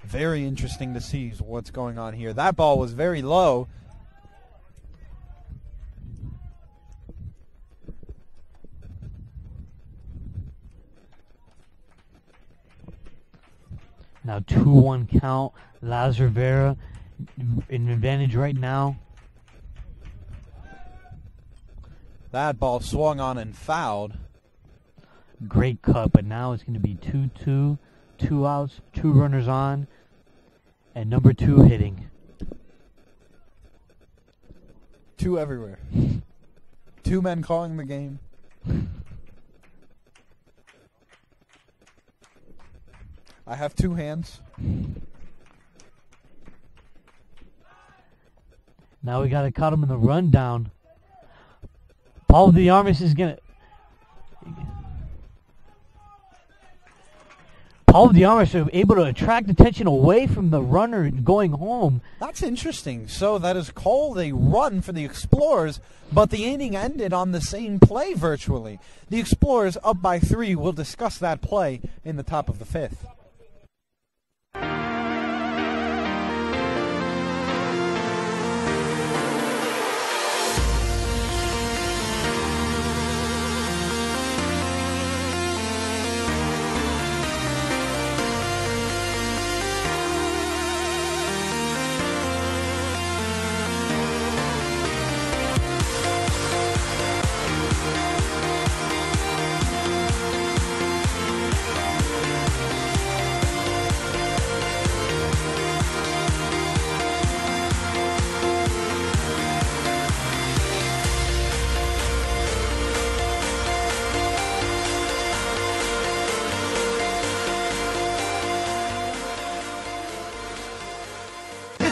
A: Very interesting to see what's going on here. That ball was very low.
B: Now 2-1 count. Lazar Rivera in advantage right now.
A: That ball swung on and fouled.
B: Great cut, but now it's going to be 2-2. 2 outs, 2 runners on, and number 2 hitting.
A: 2 everywhere. 2 men calling the game. I have 2 hands.
B: Now we got to cut him in the rundown. Paul Diarmas is going to... Paul Diarmas is able to attract attention away from the runner going home.
A: That's interesting. So that is called a run for the Explorers, but the inning ended on the same play virtually. The Explorers up by 3. We'll discuss that play in the top of the 5th.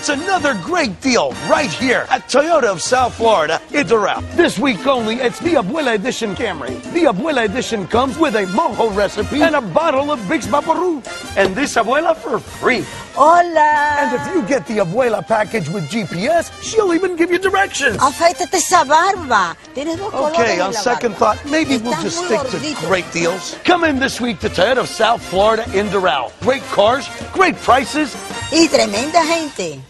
I: It's another great deal right here at Toyota of South Florida in Doral. This week only, it's the Abuela Edition Camry. The Abuela Edition comes with a mojo recipe and a bottle of Vicks Vaporub. And this Abuela for free.
J: Hola!
I: And if you get the Abuela package with GPS, she'll even give you directions.
J: Afeítate esa barba. Tienes dos colores
I: Okay,
J: en
I: on
J: la
I: second
J: barba.
I: thought, maybe we'll
J: Estás
I: just
J: muy
I: stick
J: gordito.
I: to great deals. Come in this week to Toyota of South Florida in Doral. Great cars, great prices.
J: Y tremenda gente.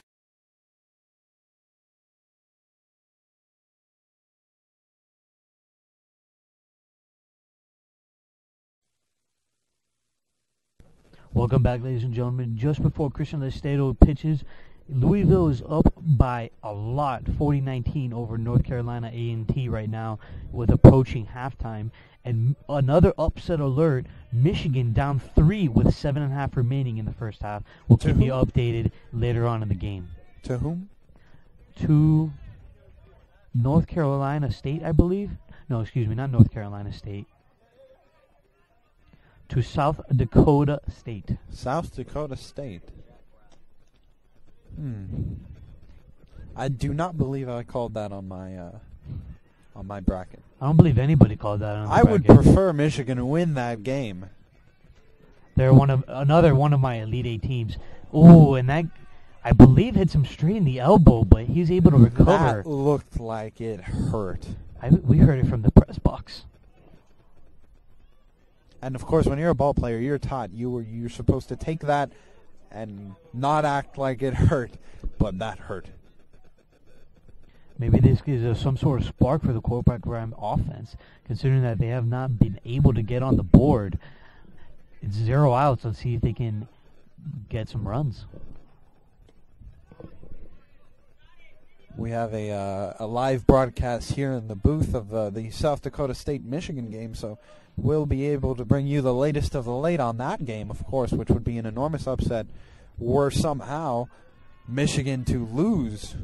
B: Welcome back, ladies and gentlemen. Just before Christian Lestado pitches, Louisville is up by a lot, 40-19 over North Carolina A&T right now, with approaching halftime. And another upset alert, Michigan down 3 with 7.5 remaining in the first half. We'll keep you updated later on in the game.
A: To whom?
B: To North Carolina State, I believe. No, excuse me, not North Carolina State. To South Dakota State.
A: South Dakota State. I do not believe I called that on my bracket.
B: I don't believe anybody called that on the
A: I would
B: bracket.
A: prefer Michigan to win that game.
B: They're another one of my Elite Eight teams. Ooh, and that, I believe, hit some straight in the elbow, but he's able to recover.
A: That looked like it hurt.
B: We heard it from the press box.
A: And of course, when you're a ball player, you're taught you're supposed to take that and not act like it hurt, but that hurt.
B: Maybe this gives some sort of spark for the Corporate Grime offense, considering that they have not been able to get on the board. It's 0 outs. Let's see if they can get some runs.
A: We have a live broadcast here in the booth of the South Dakota State-Michigan game, so we'll be able to bring you the latest of the late on that game, of course, which would be an enormous upset were somehow Michigan to lose.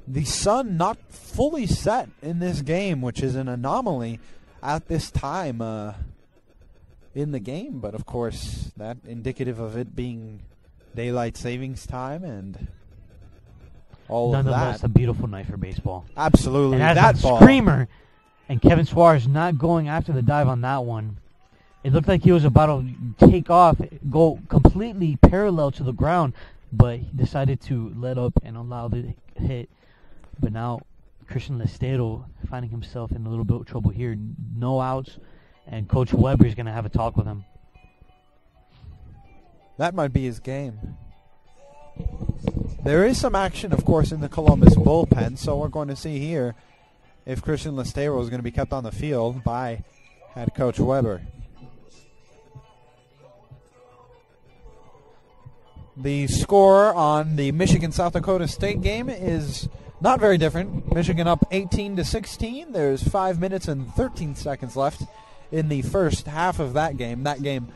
A: The sun not fully set in this game, which is an anomaly. at this time in the game, but of course that indicative of it being daylight savings time and all of that.
B: Nonetheless, a beautiful night for baseball.
A: Absolutely.
B: And
A: that
B: a
A: ball.
B: screamer, and Kevin Suarez not going after the dive on that one. It looked like he was about to take off, go completely parallel to the ground, but he decided to let up and allow the hit. But now Christian Lestero finding himself in a little bit of trouble here. No outs, and Coach Weber is going to have a talk with him.
A: That might be his game. There is some action, of course, in the Columbus bullpen, so we're going to see here if Christian Lestero is going to be kept on the field by head coach Weber. The score on the Michigan-South Dakota State game is not very different. Michigan up 18-16. There's 5 minutes and 13 seconds left in the first half of that game. That game,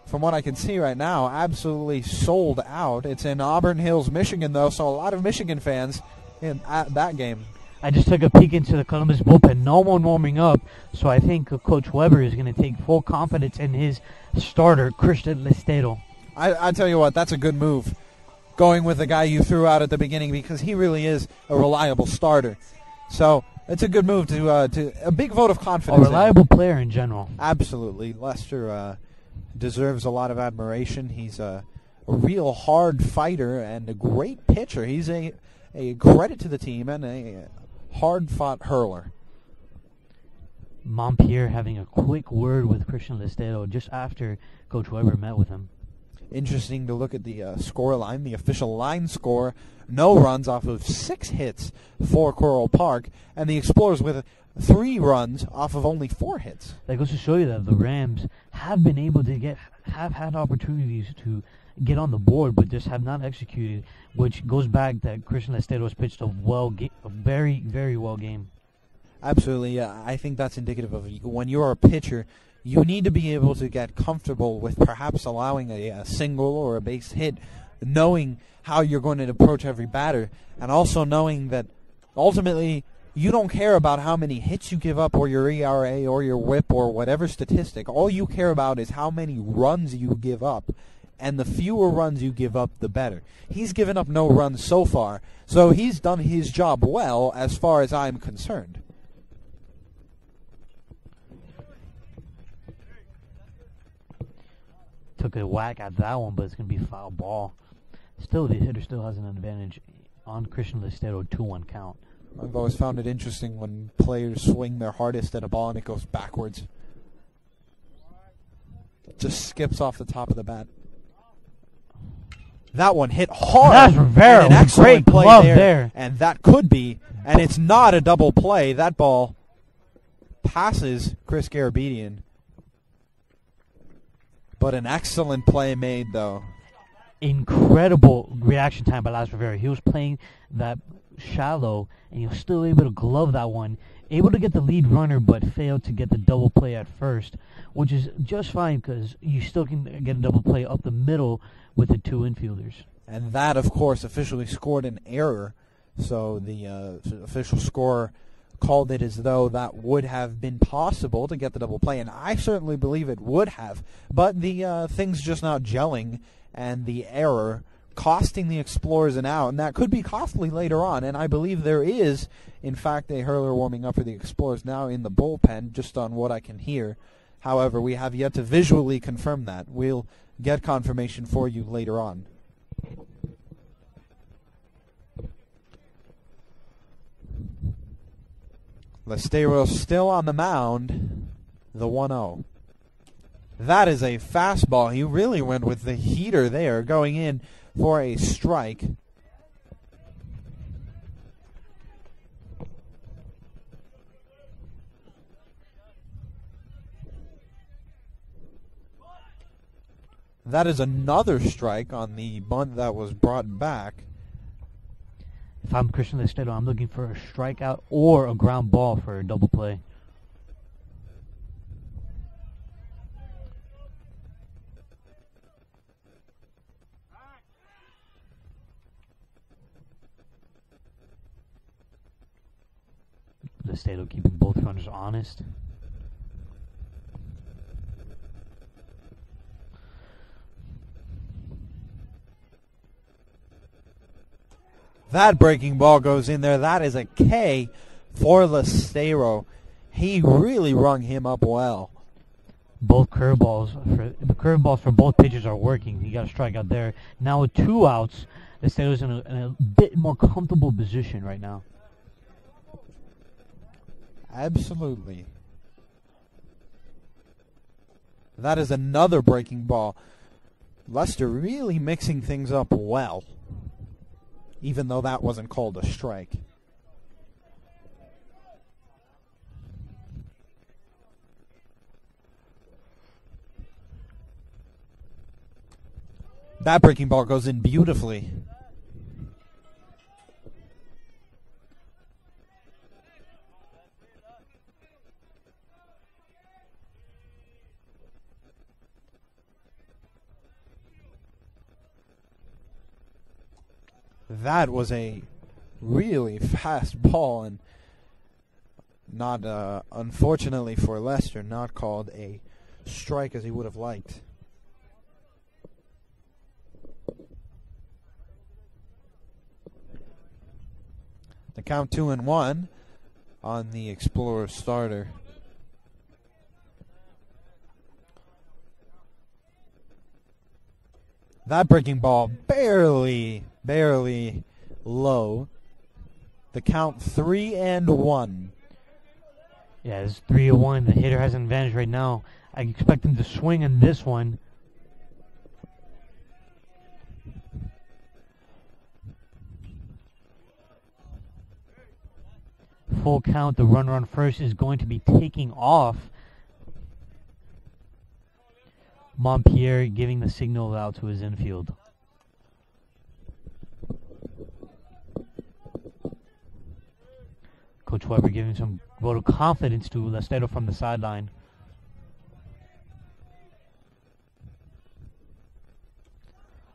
A: from what I can see right now, absolutely sold out. It's in Auburn Hills, Michigan, though, so a lot of Michigan fans at that game.
B: I just took a peek into the Columbus bullpen. No one warming up, so I think Coach Weber is going to take full confidence in his starter, Christian Lestero.
A: I tell you what, that's a good move, going with the guy you threw out at the beginning, because he really is a reliable starter. So it's a good move to a big vote of confidence.
B: A reliable player in general.
A: Absolutely. Lester deserves a lot of admiration. He's a real hard fighter and a great pitcher. He's a credit to the team and a hard-fought hurler.
B: Montpierre having a quick word with Christian Lestero just after Coach Weber met with him.
A: Interesting to look at the score line, the official line score. No runs off of 6 hits for Coral Park, and the Explorers with 3 runs off of only 4 hits.
B: That goes to show you that the Rams have been able to have had opportunities to get on the board, but just have not executed, which goes back that Christian Lestero has pitched a very, very well game.
A: Absolutely. I think that's indicative of when you're a pitcher, you need to be able to get comfortable with perhaps allowing a single or a base hit, knowing how you're going to approach every batter, and also knowing that ultimately you don't care about how many hits you give up or your ERA or your WHIP or whatever statistic. All you care about is how many runs you give up, and the fewer runs you give up, the better. He's given up no runs so far, so he's done his job well as far as I'm concerned.
B: Took a whack at that one, but it's going to be a foul ball. Still, the hitter still has an advantage on Christian Lestero, 2-1 count.
A: I've always found it interesting when players swing their hardest at a ball and it goes backwards. It just skips off the top of the bat. That one hit hard.
B: That's Rivera.
A: An excellent
B: Great
A: play
B: glove
A: there.
B: there.
A: And that could be, and it's not a double play. That ball passes Chris Garabedian. But an excellent play made, though.
B: Incredible reaction time by Laz Rivera. He was playing that shallow, and he was still able to glove that one. Able to get the lead runner, but failed to get the double play at first, which is just fine because you still can get a double play up the middle with the 2 infielders.
A: And that, of course, officially scored an error. So the official score called it as though that would have been possible to get the double play, and I certainly believe it would have, but the things just not gelling, and the error costing the Explorers an out, and that could be costly later on, and I believe there is, in fact, a hurler warming up for the Explorers now in the bullpen, just on what I can hear. However, we have yet to visually confirm that. We'll get confirmation for you later on. Lestero still on the mound, the 1-0. That is a fastball. He really went with the heater there, going in for a strike. That is another strike on the bunt that was brought back.
B: If I'm Christian Lestero, I'm looking for a strikeout or a ground ball for a double play. Lestero keeping both runners honest.
A: That breaking ball goes in there. That is a K for Lestero. He really rung him up well.
B: Both curveballs for both pitchers are working. He got a strikeout there. Now with 2 outs, Lestero's in a bit more comfortable position right now.
A: Absolutely. That is another breaking ball. Lester really mixing things up well, even though that wasn't called a strike. That breaking ball goes in beautifully. That was a really fast ball, and not, unfortunately for Lester, not called a strike as he would have liked. The count 2-1 on the Explorer starter. That breaking ball barely low. The count 3-1.
B: Yeah, it's 3-1. The hitter has an advantage right now. I expect him to swing in this one. Full count. The runner on first is going to be taking off. Montpierre giving the signal out to his infield. Coach Weber giving some vote of confidence to Lestero from the sideline.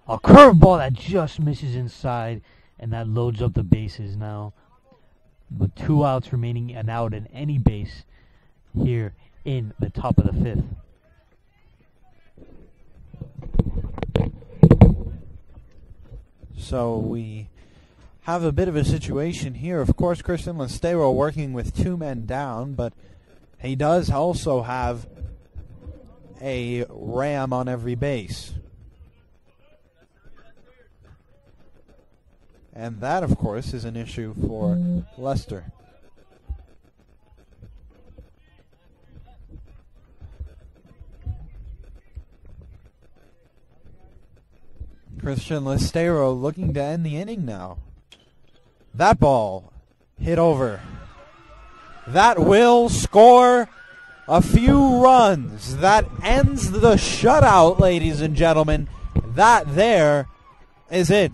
B: A curveball that just misses inside, and that loads up the bases now. With 2 outs remaining, an out in any base here in the top of the 5th.
A: So we have a bit of a situation here. Of course, Christian Lestero working with 2 men down, but he does also have a ram on every base. And that, of course, is an issue for Lester. Christian Lestero looking to end the inning now. That ball hit over. That will score a few runs. That ends the shutout, ladies and gentlemen. That there is it.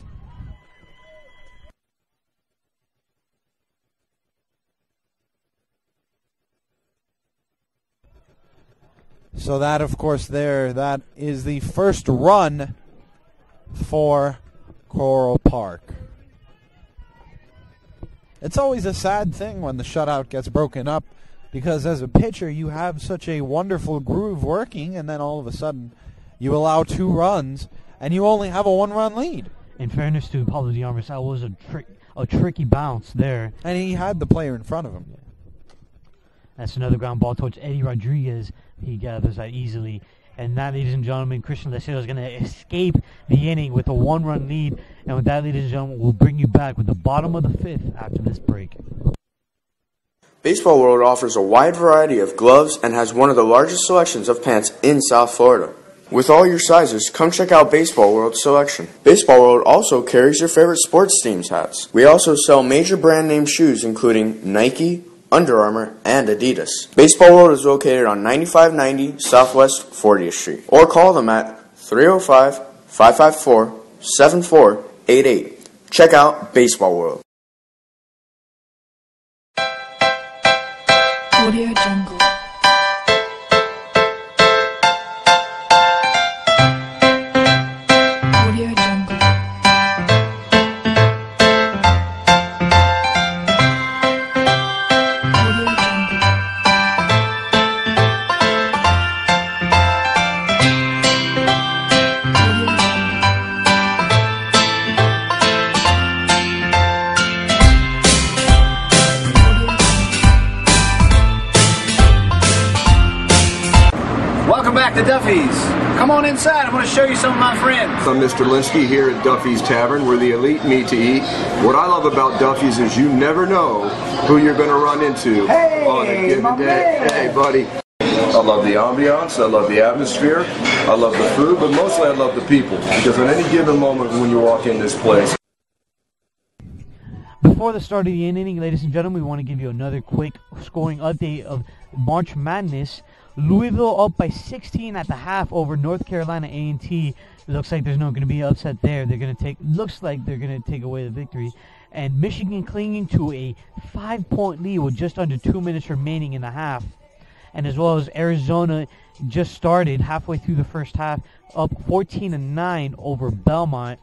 A: So that, of course, that is the first run for Coral Park. It's always a sad thing when the shutout gets broken up, because as a pitcher you have such a wonderful groove working, and then all of a sudden you allow 2 runs and you only have a 1-run lead.
B: In fairness to Pablo Diarmas, that was a tricky bounce there.
A: And he had the player in front of him.
B: That's another ground ball towards Eddie Rodriguez. He gathers that easily. And that, ladies and gentlemen, Christian Lestero is going to escape the inning with a 1-run lead. And with that, ladies and gentlemen, we'll bring you back with the bottom of the 5th after this break.
C: Baseball World offers a wide variety of gloves and has one of the largest selections of pants in South Florida. With all your sizes, come check out Baseball World's selection. Baseball World also carries your favorite sports teams hats. We also sell major brand name shoes including Nike, Under Armour, and Adidas. Baseball World is located on 9590 Southwest 40th Street. Or call them at 305-554-7488. Check out Baseball World.
D: Audio Jungle. Audio Jungle. Audio Jungle.
E: back to Duffy's. Come on inside. I'm going to show you some of my friends.
F: I'm Mr. Linsky here at Duffy's Tavern, where the elite meet to eat. What I love about Duffy's is you never know who you're going to run into on a given day. Hey, buddy. I love the ambiance, I love the atmosphere, I love the food, but mostly I love the people. Because at any given moment when you walk in this place.
B: Before the start of the inning, ladies and gentlemen, we want to give you another quick scoring update of March Madness. Louisville up by 16 at the half over North Carolina A&T. Looks like there's not going to be an upset there. Looks like they're going to take away the victory. And Michigan clinging to a 5-point lead with just under 2 minutes remaining in the half. And as well as Arizona just started halfway through the first half, up 14-9 over Belmont.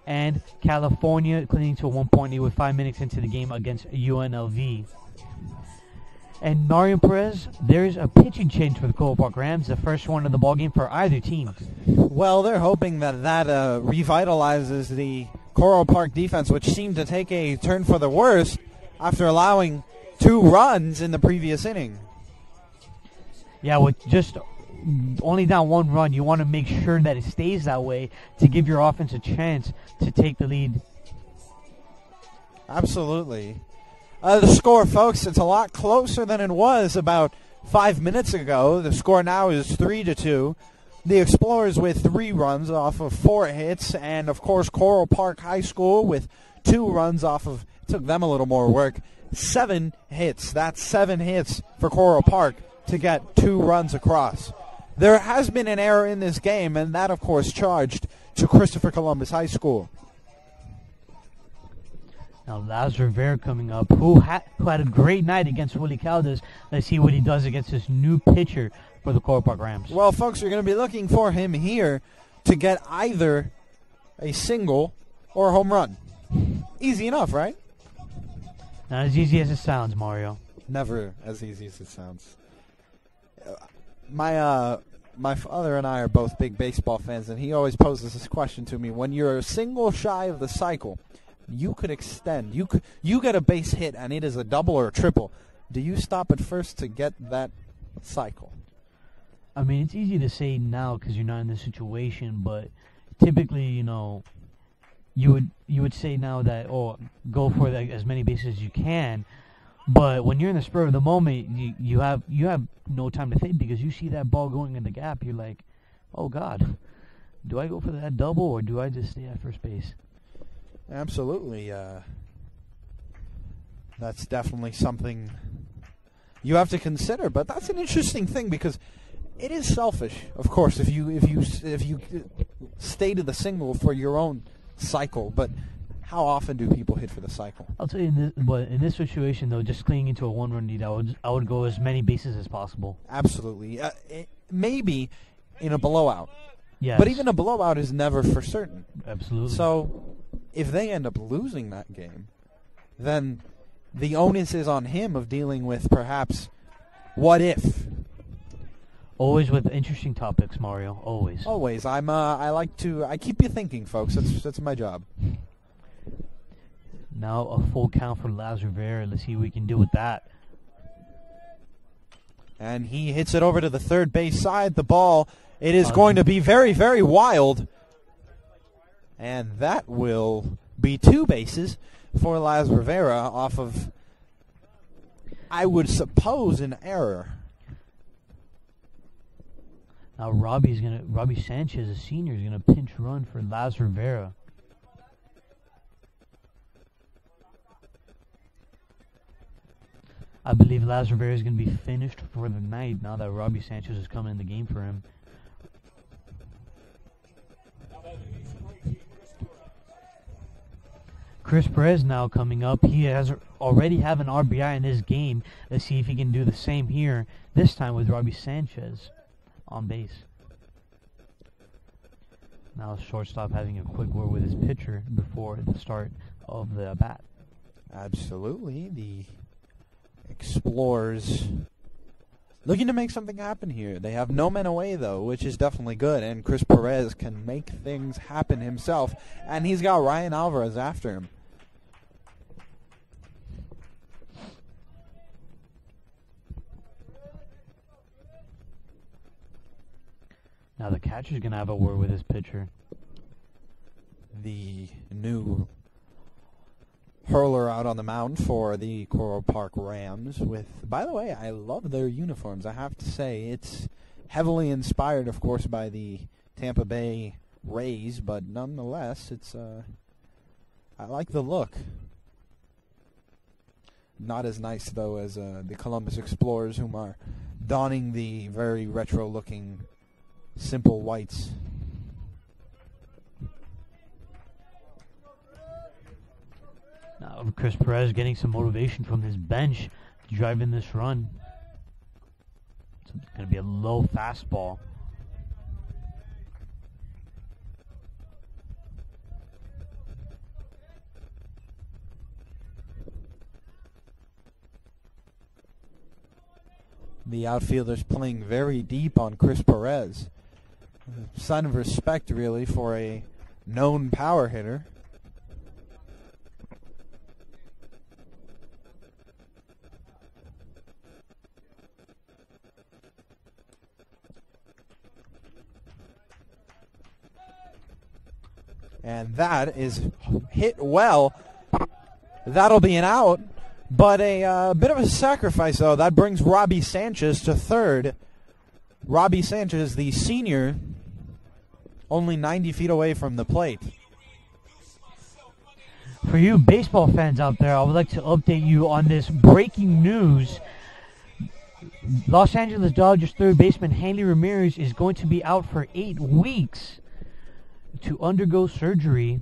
B: And California clinging to a 1-point lead with 5 minutes into the game against UNLV. And Mario Perez, there's a pitching change for the Coral Park Rams, the first one of the ballgame for either team.
A: Well, they're hoping that revitalizes the Coral Park defense, which seemed to take a turn for the worse after allowing 2 runs in the previous inning.
B: Yeah, with just only down 1 run, you want to make sure that it stays that way to give your offense a chance to take the lead.
A: Absolutely. The score, folks, it's a lot closer than it was about 5 minutes ago. The score now is 3-2. The Explorers with 3 runs off of 4 hits, and, of course, Coral Park High School with 2 runs off of, took them a little more work, 7 hits. That's 7 hits for Coral Park to get 2 runs across. There has been an error in this game, and that, of course, charged to Christopher Columbus High School.
B: Now, Laz Rivera coming up, who had a great night against Willie Caldas. Let's see what he does against this new pitcher for the Coral Park Rams.
A: Well, folks, you're going to be looking for him here to get either a single or a home run. Easy enough, right?
B: Not as easy as it sounds, Mario.
A: Never as easy as it sounds. My father and I are both big baseball fans, and he always poses this question to me. When you're a single shy of the cycle, you could extend. You get a base hit, and it is a double or a triple. Do you stop at first to get that cycle?
B: I mean, it's easy to say now because you're not in this situation, but typically, you would say now that, go for as many bases as you can. But when you're in the spur of the moment, you have no time to think because you see that ball going in the gap. You're like, oh, God, do I go for that double or do I just stay at first base?
A: Absolutely. That's definitely something you have to consider. But that's an interesting thing because it is selfish, of course, if you stay to the single for your own cycle. But how often do people hit for the cycle?
B: I'll tell you, in this situation, though, just clinging to a 1-run lead, I would go as many bases as possible.
A: Absolutely. Maybe in a blowout.
B: Yes.
A: But even a blowout is never for certain.
B: Absolutely.
A: So if they end up losing that game, then the onus is on him of dealing with perhaps what if.
B: Always with interesting topics, Mario. Always.
A: Always. I keep you thinking, folks. That's my job.
B: Now a full count for Laz Rivera. Let's see what we can do with that.
A: And he hits it over to the third base side. The ball, it is going to be very, very wild. And that will be 2 bases for Laz Rivera off of, I would suppose, an error.
B: Now Robbie Sanchez, a senior, is gonna pinch run for Laz Rivera. I believe Laz Rivera is going to be finished for the night now that Robbie Sanchez is coming in the game for him. Chris Perez now coming up. He has already have an RBI in this game. Let's see if he can do the same here, this time with Robbie Sanchez on base. Now shortstop having a quick word with his pitcher before the start of the bat.
A: Absolutely. The Explorers looking to make something happen here. They have no men away, though, which is definitely good. And Chris Perez can make things happen himself. And he's got Ryan Alvarez after him.
B: Now the catcher's going to have a word with his pitcher.
A: The new hurler out on the mound for the Coral Park Rams with, by the way, I love their uniforms. I have to say, it's heavily inspired, of course, by the Tampa Bay Rays, but nonetheless, it's I like the look. Not as nice, though, as the Columbus Explorers, whom are donning the very retro-looking simple whites.
B: Now Chris Perez getting some motivation from his bench to drive in this run. So it's going to be a low fastball.
A: The outfielders playing very deep on Chris Perez. A sign of respect, really, for a known power hitter. And that is hit well. That'll be an out. But a bit of a sacrifice, though. That brings Robbie Sanchez to third. Robbie Sanchez, the senior, only 90 feet away from the plate.
B: For you baseball fans out there, I would like to update you on this breaking news. Los Angeles Dodgers third baseman Hanley Ramirez is going to be out for 8 weeks to undergo surgery.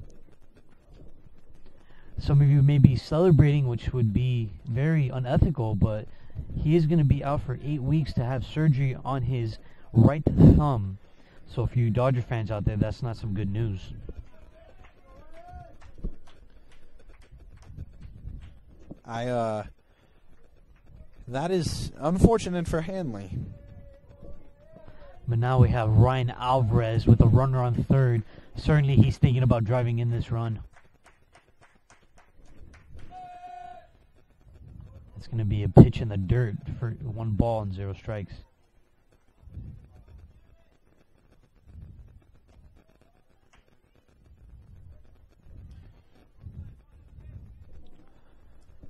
B: Some of you may be celebrating, which would be very unethical, but he is going to be out for 8 weeks to have surgery on his right thumb. So for you Dodger fans out there, that's not some good news.
A: That is unfortunate for Hanley.
B: But now we have Ryan Alvarez with a runner on third. Certainly he's thinking about driving in this run. It's going to be a pitch in the dirt for 1 ball and 0 strikes.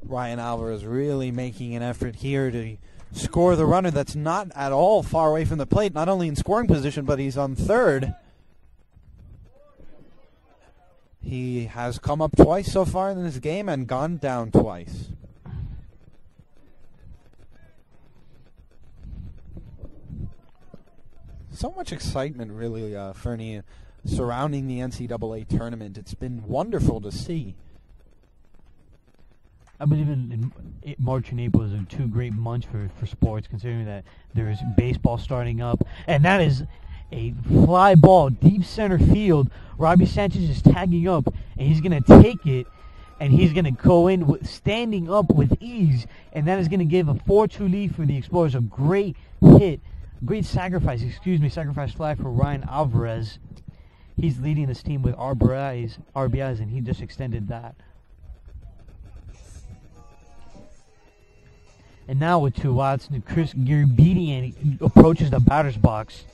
A: Ryan Alvarez really making an effort here to score the runner that's not at all far away from the plate, not only in scoring position, but he's on third. He has come up twice so far in this game and gone down twice. So much excitement, really, Fernie, surrounding the NCAA tournament. It's been wonderful to see.
B: I believe in March and April is 2 great months for sports, considering that there's baseball starting up. And that is a fly ball, deep center field. Robbie Sanchez is tagging up, and he's going to take it, and he's going to go in standing up with ease. And that is going to give a 4-2 lead for the Explorers. A great hit. Great sacrifice fly for Ryan Alvarez. He's leading this team with RBIs, and he just extended that. And now with 2 outs, Chris Garabedian approaches the batter's box.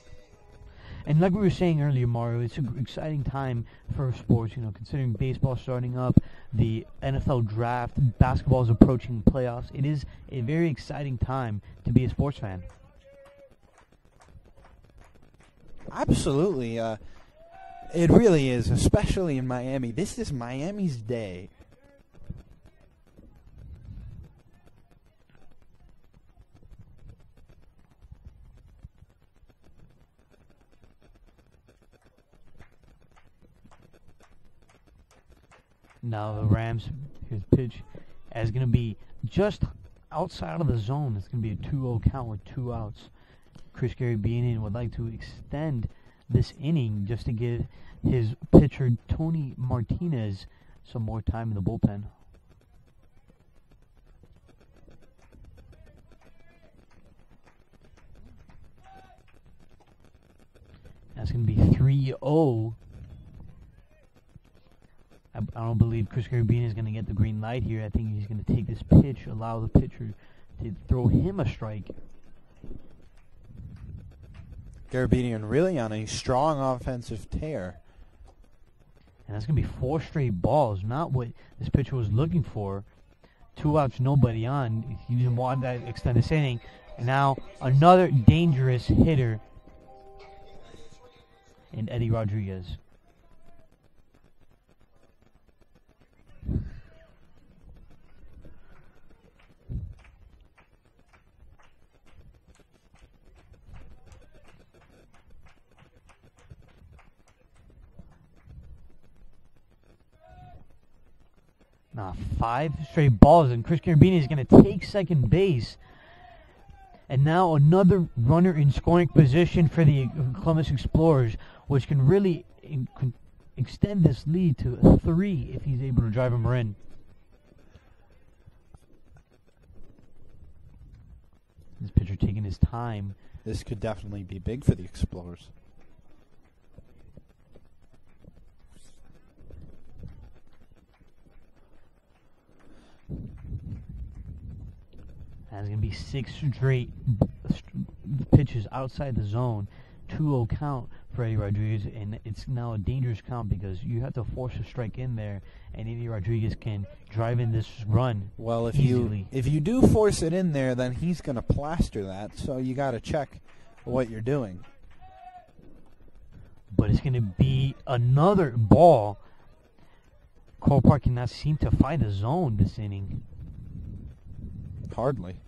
B: And like we were saying earlier, Mario, it's an exciting time for sports, considering baseball starting up, the NFL draft, basketball is approaching playoffs. It is a very exciting time to be a sports fan.
A: Absolutely. It really is, especially in Miami. This is Miami's day.
B: Now the Rams, his pitch, is going to be just outside of the zone. It's going to be a 2-0 count with 2 outs. Chris Garabedian would like to extend this inning just to give his pitcher, Tony Martinez, some more time in the bullpen. That's going to be 3-0. I don't believe Chris Garabedian is going to get the green light here. I think he's going to take this pitch, allow the pitcher to throw him a strike.
A: Garabedian really on a strong offensive tear.
B: And that's going to be 4 straight balls, not what this pitcher was looking for. 2 outs, nobody on. He didn't want that extended inning. And now another dangerous hitter in Eddie Rodriguez. Now 5 straight balls, and Chris Garabedian is going to take second base. And now another runner in scoring position for the Columbus Explorers, which can really extend this lead to 3 if he's able to drive him in. This pitcher taking his time.
A: This could definitely be big for the Explorers.
B: That's going to be 6 straight pitches outside the zone. 2-0 count for Eddie Rodriguez, and it's now a dangerous count because you have to force a strike in there, and Eddie Rodriguez can drive in this run.
A: Well, if
B: easily.
A: you do force it in there, then he's going to plaster that, so you got to check what you're doing.
B: But it's going to be another ball. Cole Park cannot seem to find the zone this inning.
A: Hardly.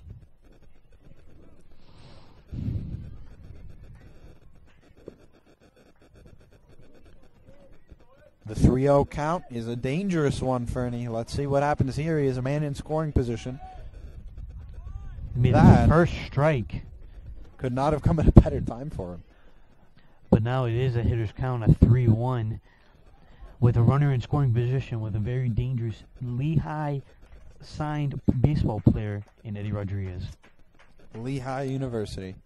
A: The 3-0 count is a dangerous one, Fernie. Let's see what happens here. He is a man in scoring position.
B: That first strike
A: could not have come at a better time for him.
B: But now it is a hitter's count at 3-1 with a runner in scoring position with a very dangerous Lehigh signed baseball player in Eddie Rodriguez.
A: Lehigh University.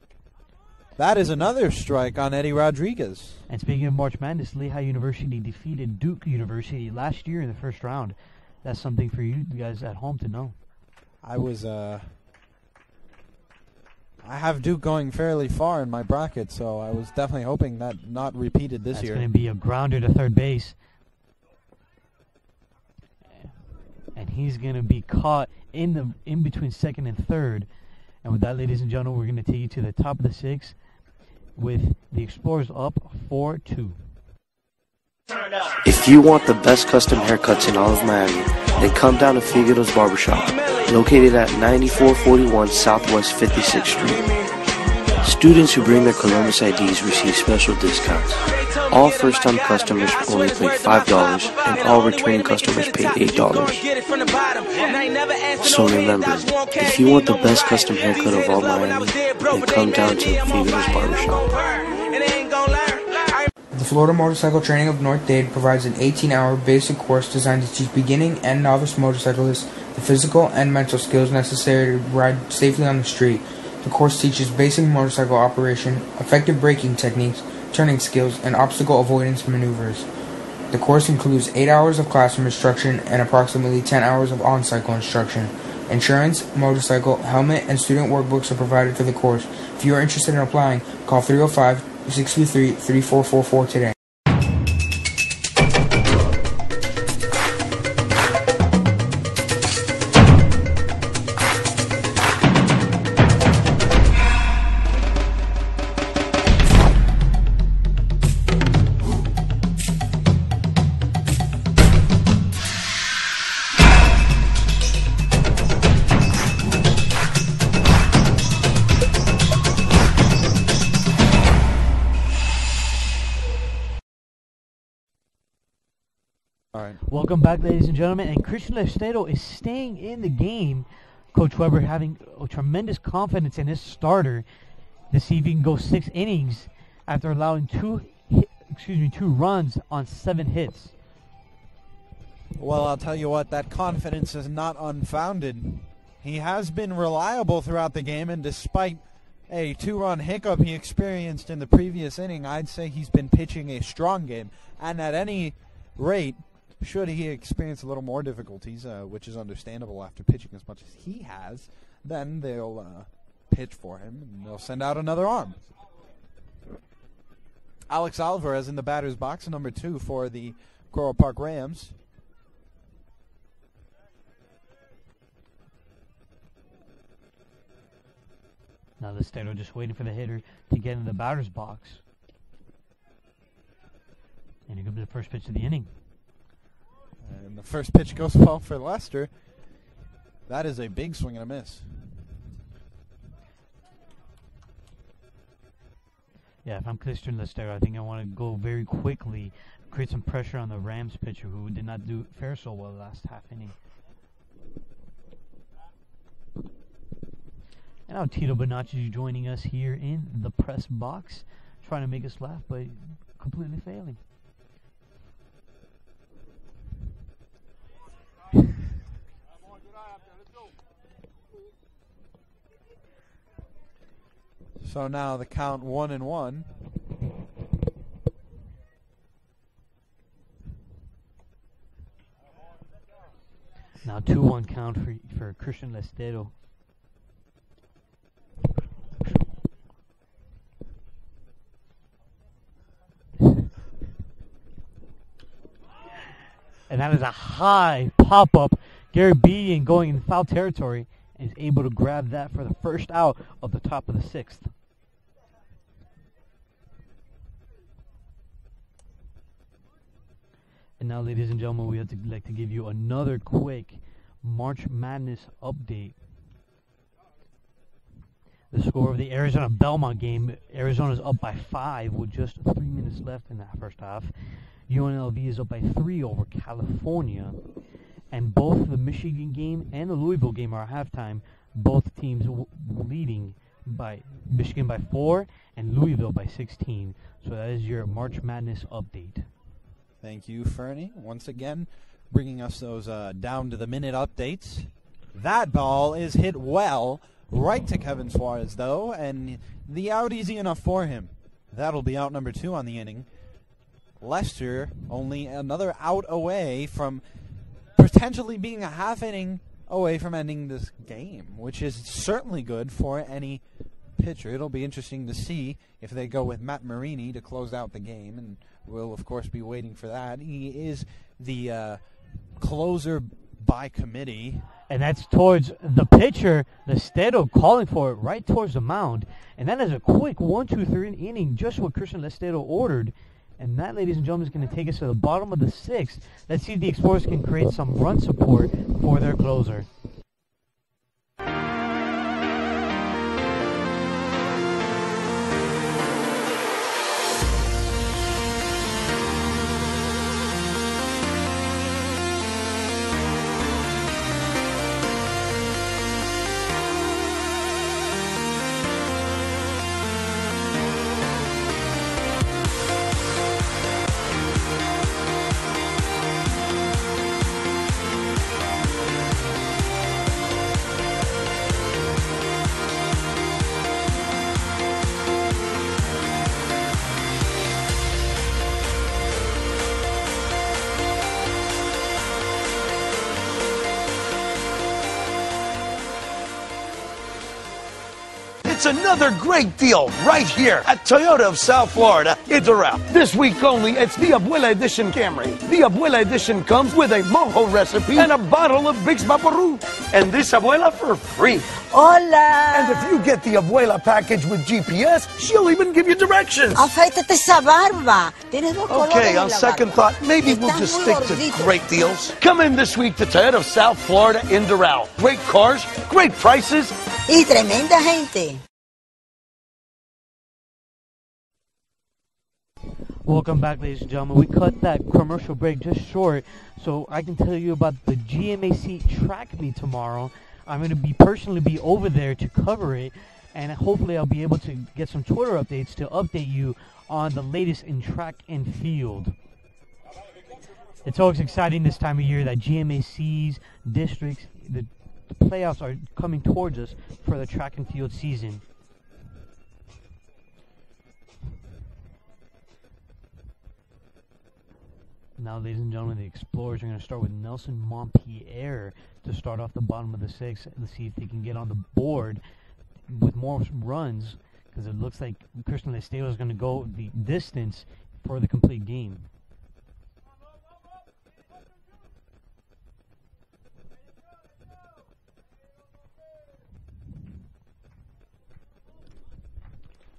A: That is another strike on Eddie Rodriguez.
B: And speaking of March Madness, Lehigh University defeated Duke University last year in the first round. That's something for you guys at home to know.
A: I have Duke going fairly far in my bracket, so I was definitely hoping that not repeated this year.
B: That's going to be a grounder to third base. And he's going to be caught in between second and third. And with that, ladies and gentlemen, we're going to take you to the top of the 6th with the Explorers up 4-2.
G: If you want the best custom haircuts in all of Miami, then come down to Figueroa's Barbershop, located at 9441 Southwest 56th Street. Students who bring their Columbus IDs receive special discounts. All first-time customers only pay $5, and all returning customers pay $8. So remember, if you want the best custom haircut of all Miami, then come down to Figueroa's Barbershop.
H: The Florida Motorcycle Training of North Dade provides an 18-hour basic course designed to teach beginning and novice motorcyclists the physical and mental skills necessary to ride safely on the street. The course teaches basic motorcycle operation, effective braking techniques, turning skills, and obstacle avoidance maneuvers. The course includes 8 hours of classroom instruction and approximately 10 hours of on-cycle instruction. Insurance, motorcycle, helmet, and student workbooks are provided for the course. If you are interested in applying, call 305-623-3444 today.
B: Welcome back, ladies and gentlemen. And Christian Lestero is staying in the game. Coach Weber having a tremendous confidence in his starter to see if he can go 6 innings after allowing 2 runs on 7 hits.
A: Well, I'll tell you what, that confidence is not unfounded. He has been reliable throughout the game, and despite a 2-run hiccup he experienced in the previous inning, I'd say he's been pitching a strong game. And at any rate, should he experience a little more difficulties, which is understandable after pitching as much as he has, then they'll pitch for him and they'll send out another arm. Alex Alvarez in the batter's box, number 2 for the Coral Park Rams.
B: Now Lestero just waiting for the hitter to get in the batter's box. And here comes the first pitch of the inning.
A: And the first pitch goes well for Lester. That is a big swing and a miss.
B: Yeah, if I'm Christian Lestero, I think I want to go very quickly, create some pressure on the Rams pitcher who did not fare so well last half inning. And now Tito Bonacci joining us here in the press box, trying to make us laugh, but completely failing.
A: So now the count 1-1.
B: Now 2-1 count for Christian Lestero. And that is a high pop-up. Gary Bean going in foul territory is able to grab that for the first out of the top of the 6th. And now, ladies and gentlemen, we would like to give you another quick March Madness update. The score of the Arizona-Belmont game, Arizona's up by 5 with just 3 minutes left in that first half. UNLV is up by 3 over California. And both the Michigan game and the Louisville game are at halftime. Both teams leading by Michigan by 4 and Louisville by 16. So that is your March Madness update.
A: Thank you, Fernie. Once again, bringing us those down-to-the-minute updates. That ball is hit well right to Kevin Suarez, though, and the out easy enough for him. That'll be out number 2 on the inning. Lester only another out away from potentially being a half inning away from ending this game, which is certainly good for any pitcher. It'll be interesting to see if they go with Matt Marini to close out the game, and we'll, of course, be waiting for that. He is the closer by committee.
B: And that's towards the pitcher, Lestero, calling for it right towards the mound. And that is a quick 1-2-3 inning, just what Christian Lestero ordered. And that, ladies and gentlemen, is going to take us to the bottom of the 6th. Let's see if the Explorers can create some run support for their closer.
I: It's another great deal right here at Toyota of South Florida in Doral. This week only, it's the Abuela Edition Camry. The Abuela Edition comes with a mojo recipe and a bottle of Vicks Vaporub. And this Abuela for free.
J: Hola!
I: And if you get the Abuela package with GPS, she'll even give you directions.
J: Afeítate esa barba. Tienes dos colores
I: Okay,
J: en
I: on
J: la
I: second
J: barba.
I: thought, maybe we'll
J: Estás
I: just
J: muy
I: stick
J: gordito.
I: to great deals. Come in this week to Toyota of South Florida in Doral. Great cars, great prices.
J: Y tremenda gente.
B: Welcome back, ladies and gentlemen. We cut that commercial break just short so I can tell you about the GMAC track meet tomorrow. I'm going to personally be over there to cover it, and hopefully I'll be able to get some Twitter updates to update you on the latest in track and field. It's always exciting this time of year that GMAC's districts, the playoffs are coming towards us for the track and field season. Now, ladies and gentlemen, the Explorers are going to start with Nelson Montpierre to start off the bottom of the 6th. Let's see if they can get on the board with more runs, because it looks like Christian Estero is going to go the distance for the complete game.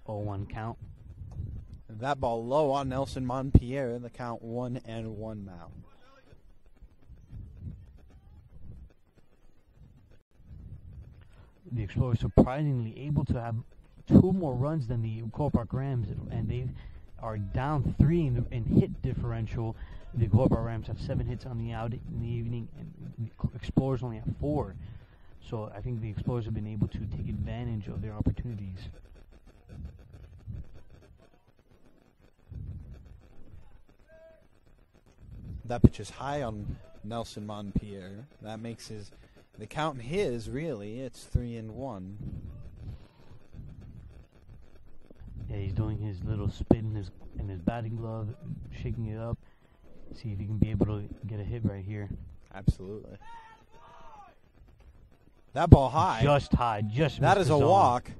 B: Oh, 1 count.
A: That ball low on Nelson Montpierre. The count 1-1 now.
B: The Explorers surprisingly able to have 2 more runs than the Cole Park Rams, and they are down 3 in hit differential. The Cole Park Rams have 7 hits on the out in the evening, and the Explorers only have 4. So I think the Explorers have been able to take advantage of their opportunities.
A: That pitch is high on Nelson Montpierre. That makes the count his, really. It's 3-1.
B: Yeah, he's doing his little spin in his batting glove, shaking it up. See if he can be able to get a hit right here.
A: Absolutely. That ball high.
B: Just high. Just
A: that
B: missed
A: is
B: the
A: a
B: zone.
A: walk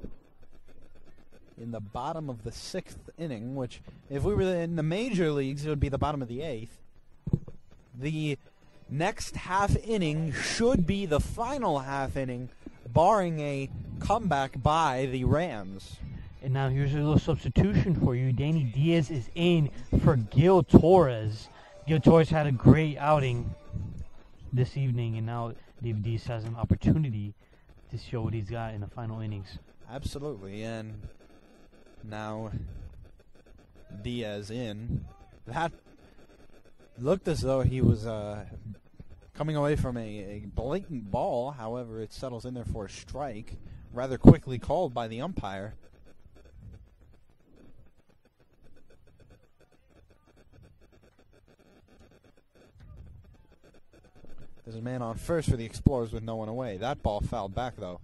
A: in the bottom of the 6th inning, which if we were in the major leagues, it would be the bottom of the 8th. The next half inning should be the final half inning, barring a comeback by the Rams.
B: And now here's a little substitution for you. Danny Diaz is in for Gil Torres. Gil Torres had a great outing this evening, and now David Diaz has an opportunity to show what he's got in the final innings.
A: Absolutely, and now Diaz in. That looked as though he was coming away from a blatant ball. However, it settles in there for a strike, rather quickly called by the umpire. There's a man on first for the Explorers with no one away. That ball fouled back, though.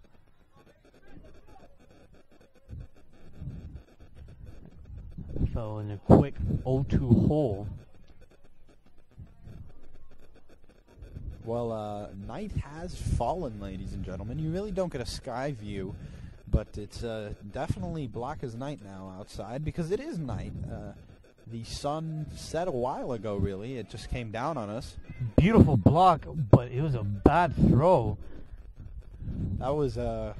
B: Fell in a quick 0-2 hole.
A: Well, night has fallen, ladies and gentlemen. You really don't get a sky view, but it's definitely black as night now outside because it is night. The sun set a while ago, really. It just came down on us.
B: Beautiful block, but it was a bad throw.
A: That was
B: a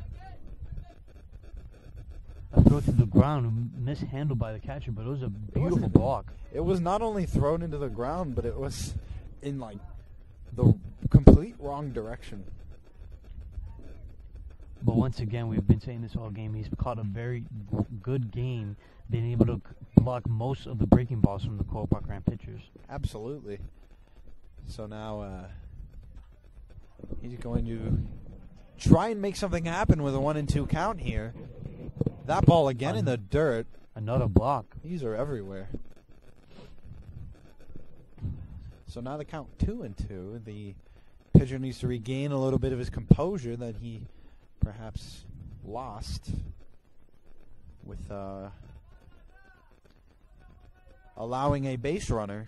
B: throw to the ground, mishandled by the catcher, but it was a beautiful block.
A: It was not only thrown into the ground, but it was in, like, the complete wrong direction.
B: But once again, we've been saying this all game. He's caught a very good game, being able to block most of the breaking balls from the Cole Park Ram pitchers.
A: Absolutely. So now he's going to try and make something happen with a 1-2 count here. That ball again in the dirt.
B: Another block.
A: These are everywhere. So now the count 2-2. The pitcher needs to regain a little bit of his composure that he perhaps lost with allowing a base runner.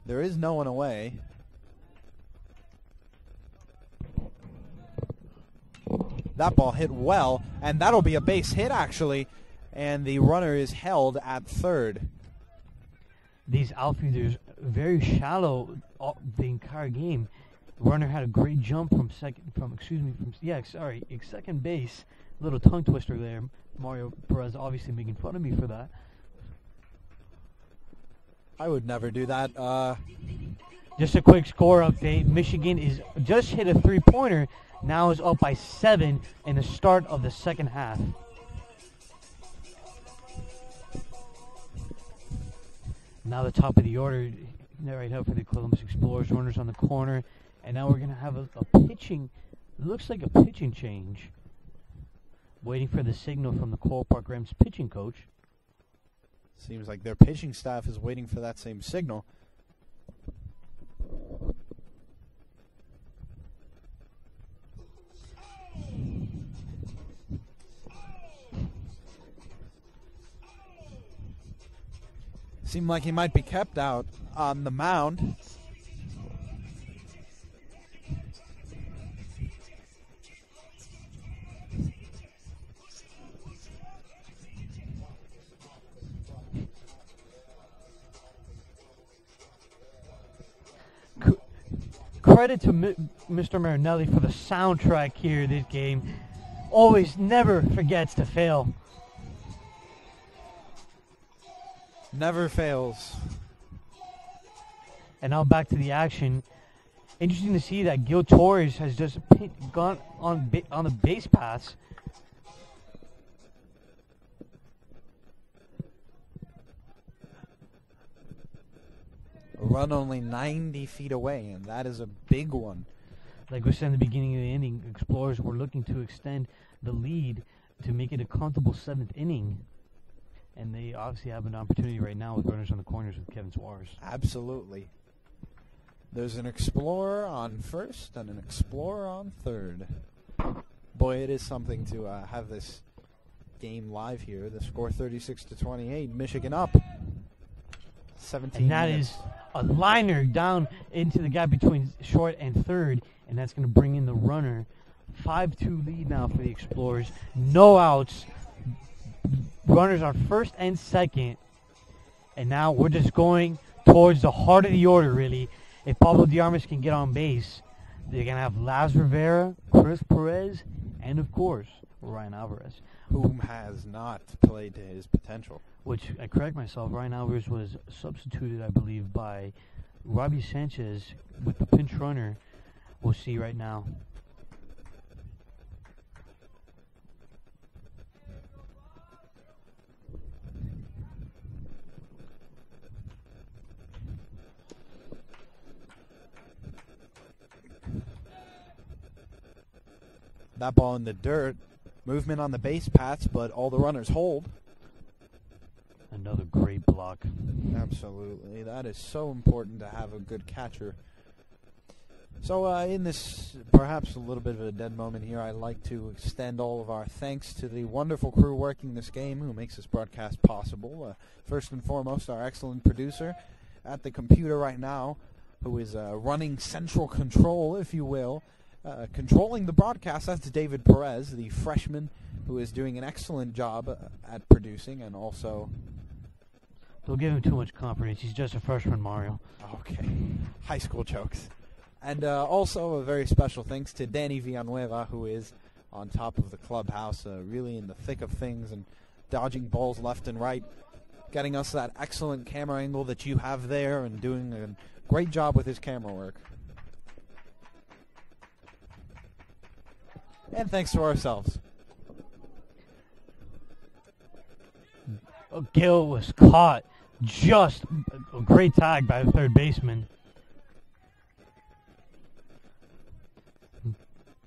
A: There is no one away. That ball hit well, and that'll be a base hit, actually. And the runner is held at third.
B: These outfielders very shallow the entire game. Runner had a great jump from second base. Little tongue twister there. Mario Perez obviously making fun of me for that.
A: I would never do that.
B: Just a quick score update. Michigan is just hit a 3-pointer. Now is up by 7 in the start of the second half. Now the top of the order right now for the Columbus Explorers. Runners on the corner. And now we're going to have a pitching, looks like a pitching change. Waiting for the signal from the Cole Park Rams pitching coach.
A: Seems like their pitching staff is waiting for that same signal. Seemed like he might be kept out on the mound.
B: credit to Mr. Marinelli for the soundtrack here in this game. Always, never forgets to fail.
A: Never fails.
B: And now back to the action. Interesting to see that Gil Torres has just gone on the base pass.
A: A run only 90 feet away, and that is a big one.
B: Like we said in the beginning of the inning, Explorers were looking to extend the lead to make it a comfortable 7th inning. And they obviously have an opportunity right now with runners on the corners with Kevin Suarez.
A: Absolutely. There's an Explorer on first and an Explorer on third. Boy, it is something to have this game live here. The score 36-28. Michigan up. 17
B: And that
A: minutes.
B: is a liner down into the gap between short and third. And that's going to bring in the runner. 5-2 lead now for the Explorers. No outs. Runners on first and second. And now we're just going towards the heart of the order, really. If Pablo Diarmas can get on base, they're going to have Laz Rivera, Chris Perez, and, of course, Ryan Alvarez.
A: Whom has not played to his potential.
B: Which, I correct myself, Ryan Alvarez was substituted, I believe, by Robbie Sanchez with the pinch runner. We'll see right now.
A: That ball in the dirt. Movement on the base paths, but all the runners hold.
B: Another great block.
A: Absolutely. That is so important to have a good catcher. So in this perhaps a little bit of a dead moment here, I'd like to extend all of our thanks to the wonderful crew working this game who makes this broadcast possible. First and foremost, our excellent producer at the computer right now, who is running central control, if you will. Controlling the broadcast, that's David Perez, the freshman who is doing an excellent job at producing, and also...
B: Don't give him too much confidence. He's just a freshman, Mario.
A: Okay. High school jokes. And also a very special thanks to Danny Villanueva, who is on top of the clubhouse, really in the thick of things and dodging balls left and right, getting us that excellent camera angle that you have there and doing a great job with his camera work. And thanks to ourselves.
B: Gil was caught. Just a great tag by the third baseman.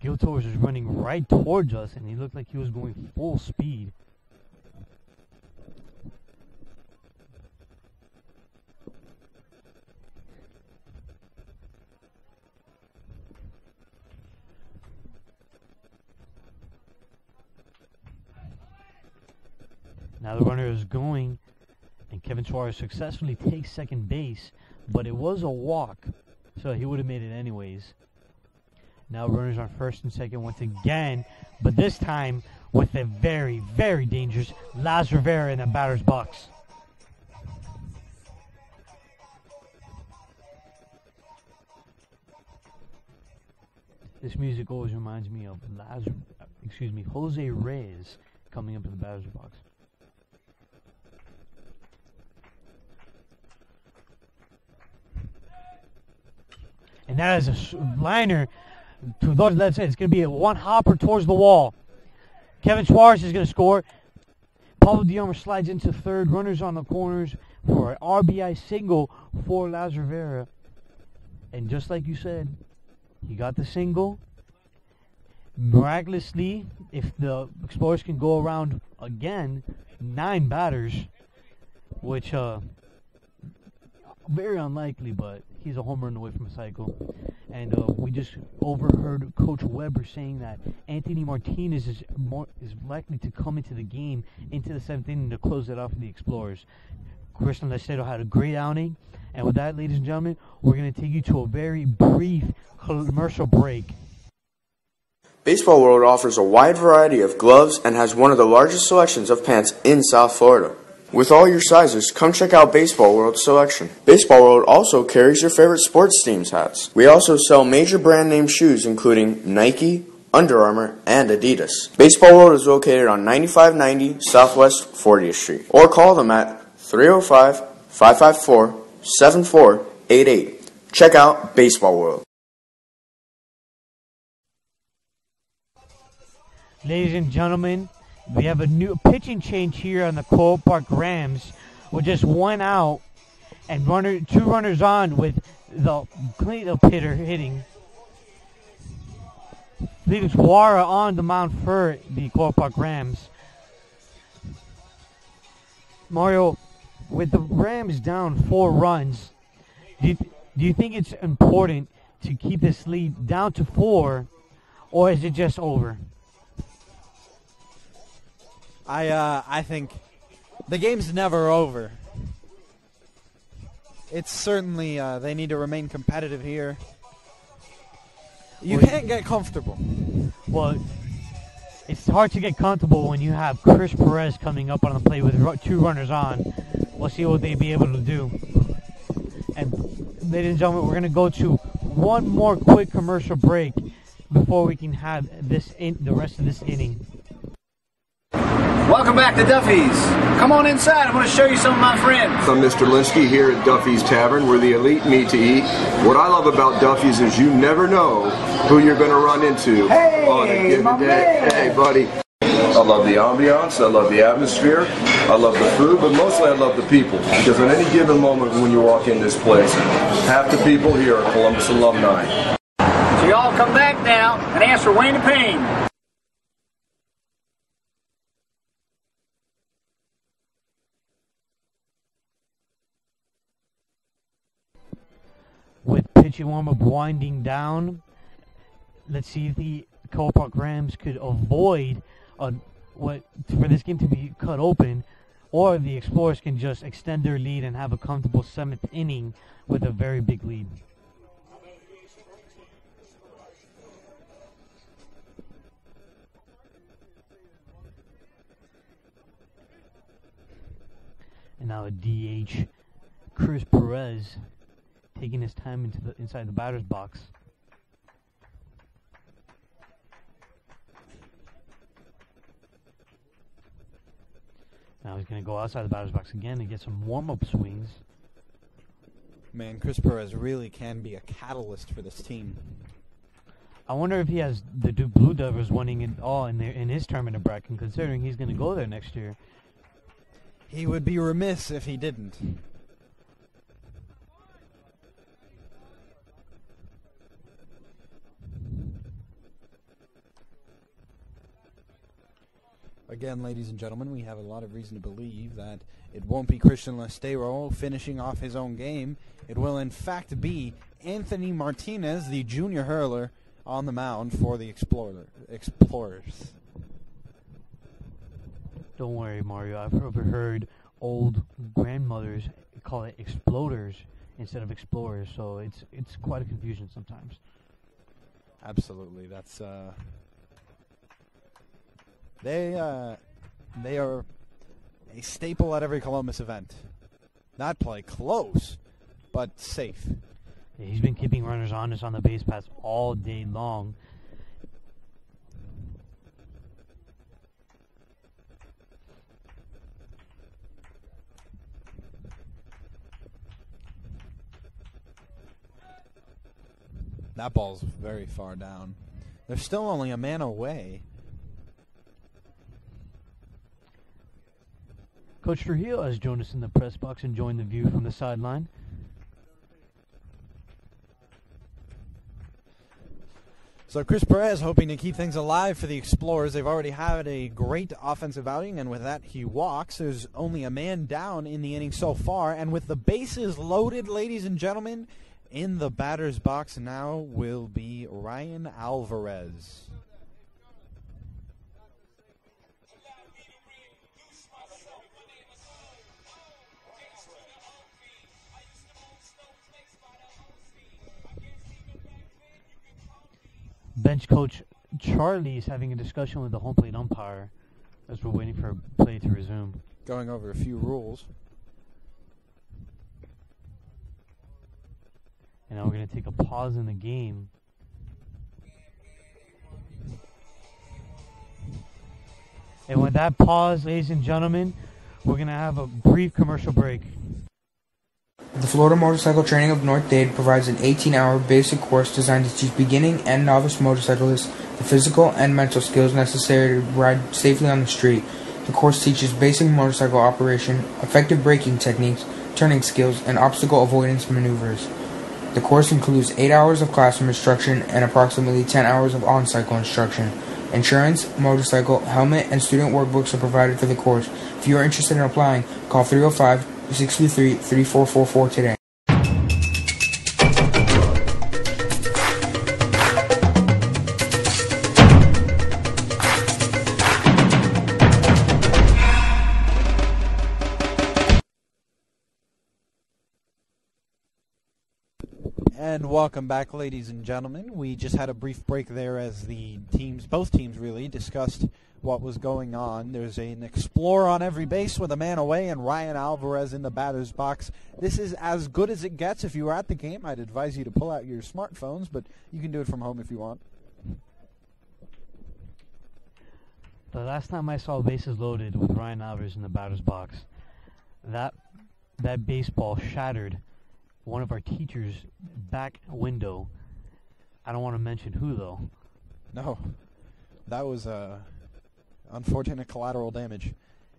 B: Gil Torres was running right towards us, and he looked like he was going full speed. Now the runner is going, and Kevin Suarez successfully takes second base, but it was a walk, so he would have made it anyways. Now runners on first and second once again, but this time with a very, very dangerous Laz Rivera in the batter's box. This music always reminds me of Jose Reyes coming up in the batter's box. And that is a liner to those left side. It's going to be a one hopper towards the wall. Kevin Suarez is going to score. Pablo Diarmas slides into third. Runners on the corners for an RBI single for Laz Rivera. And just like you said, he got the single. Miraculously, if the Explorers can go around again, 9 batters, which very unlikely, but he's a home run away from a cycle. And we just overheard Coach Weber saying that Anthony Martinez is likely to come into the game into the 7th inning to close it off for the Explorers. Christian Lestedo had a great outing. And with that, ladies and gentlemen, we're going to take you to a very brief commercial break.
C: Baseball World offers a wide variety of gloves and has one of the largest selections of pants in South Florida. With all your sizes, come check out Baseball World's selection. Baseball World also carries your favorite sports teams hats. We also sell major brand name shoes including Nike, Under Armour, and Adidas. Baseball World is located on 9590 Southwest 40th Street. Or call them at 305-554-7488. Check out Baseball World.
B: Ladies and gentlemen, we have a new pitching change here on the Cole Park Rams with just one out and two runners on with the cleanup hitter hitting. Felix Wara on the mound for the Cole Park Rams. Mario, with the Rams down 4 runs, do you think it's important to keep this lead down to 4, or is it just over?
A: I think the game's never over. It's certainly they need to remain competitive here. You can't get comfortable.
B: Well, it's hard to get comfortable when you have Chris Perez coming up on the plate with 2 runners on. We'll see what they'll be able to do. And ladies and gentlemen, we're going to go to one more quick commercial break before we can have the rest of this inning.
E: Welcome back to Duffy's. Come on inside. I'm going to show you some of my friends.
F: I'm Mr. Linsky here at Duffy's Tavern, where the elite meet to eat. What I love about Duffy's is you never know who you're going to run into on a given day. Hey, buddy. I love the ambiance. I love the atmosphere. I love the food, but mostly I love the people. Because at any given moment when you walk in this place, half the people here are Columbus alumni.
E: So y'all come back now and ask for Wayne Payne.
B: With pitching warm-up winding down, let's see if the Cole Park Rams could avoid for this game to be cut open, or the Explorers can just extend their lead and have a comfortable 7th inning with a very big lead. And now a DH, Chris Perez, taking his time inside the batter's box. Now he's going to go outside the batter's box again and get some warm-up swings.
A: Man, Chris Perez really can be a catalyst for this team.
B: I wonder if he has the Blue Devils winning it all in his tournament bracket, considering he's going to go there next year.
A: He would be remiss if he didn't. Again, ladies and gentlemen, we have a lot of reason to believe that it won't be Christian Lestero finishing off his own game. It will, in fact, be Anthony Martinez, the junior hurler, on the mound for the Explorers.
B: Don't worry, Mario. I've overheard old grandmothers call it exploders instead of explorers, so it's quite a confusion sometimes.
A: Absolutely. That's They are a staple at every Columbus event. Not play close, but safe.
B: Yeah, he's been keeping runners honest on the base paths all day long.
A: That ball's very far down. They're still only a man away.
B: Coach Trujillo has joined us in the press box and joined the view from the sideline.
A: So Chris Perez hoping to keep things alive for the Explorers. They've already had a great offensive outing, and with that he walks. There's only a man down in the inning so far, and with the bases loaded, ladies and gentlemen, in the batter's box now will be Ryan Alvarez.
B: Bench coach Charlie is having a discussion with the home plate umpire as we're waiting for play to resume.
A: going over a few rules.
B: And now we're going to take a pause in the game. And with that pause, ladies and gentlemen, we're going to have a brief commercial break.
H: The Florida Motorcycle Training of North Dade provides an 18-hour basic course designed to teach beginning and novice motorcyclists the physical and mental skills necessary to ride safely on the street. The course teaches basic motorcycle operation, effective braking techniques, turning skills, and obstacle avoidance maneuvers. The course includes 8 hours of classroom instruction and approximately 10 hours of on-cycle instruction. Insurance, motorcycle, helmet, and student workbooks are provided for the course. If you are interested in applying, call 305-623-3444 today.
A: And welcome back, ladies and gentlemen. We just had a brief break there as both teams really, discussed what was going on. There's an Explorer on every base with a man away and Ryan Alvarez in the batter's box. This is as good as it gets. If you were at the game, I'd advise you to pull out your smartphones, but you can do it from home if you want.
B: The last time I saw bases loaded with Ryan Alvarez in the batter's box, that baseball shattered one of our teachers' back window. I don't want to mention who, though.
A: No. That was unfortunate collateral damage.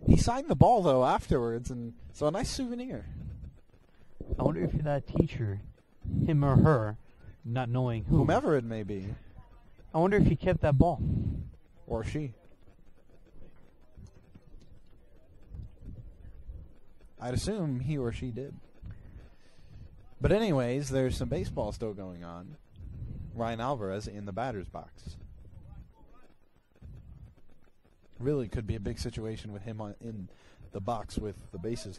A: He signed the ball, though, afterwards, and so a nice souvenir.
B: I wonder if that teacher, him or her, not knowing who,
A: whomever it may be,
B: I wonder if he kept that ball.
A: Or she. I'd assume he or she did. But anyways, there's some baseball still going on. Ryan Alvarez in the batter's box. Really could be a big situation with him in the box with the bases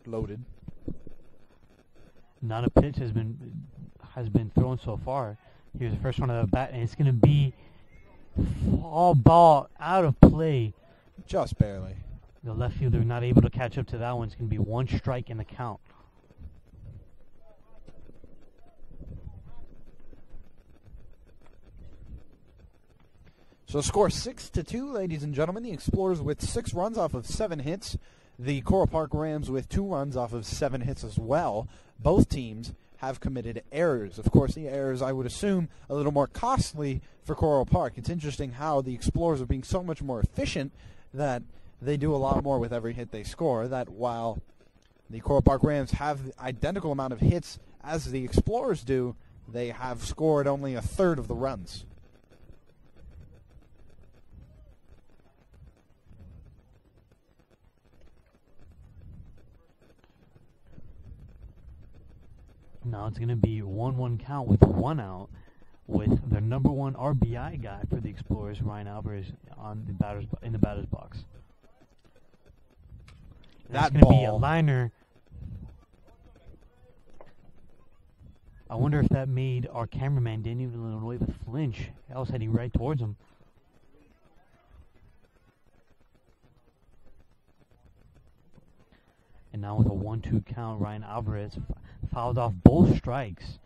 A: loaded.
B: Not a pitch has been thrown so far. Here's the first one of the bat, and it's going to be all ball out of play.
A: Just barely.
B: The left fielder not able to catch up to that one. It's going to be one strike in the count.
A: So score 6-2, ladies and gentlemen. The Explorers with 6 runs off of 7 hits. The Coral Park Rams with 2 runs off of 7 hits as well. Both teams have committed errors. Of course, the errors, I would assume, a little more costly for Coral Park. It's interesting how the Explorers are being so much more efficient that they do a lot more with every hit they score, that while the Coral Park Rams have the identical amount of hits as the Explorers do, they have scored only a third of the runs.
B: Now it's going to be 1-1 count with 1 out, with the number 1 RBI guy for the Explorers, Ryan Alvarez, in the batter's box. That's going to be a liner. I wonder if that made our cameraman Danny Illinois flinch. I was heading right towards him. And now with a 1-2 count, Ryan Alvarez fouled off both strikes.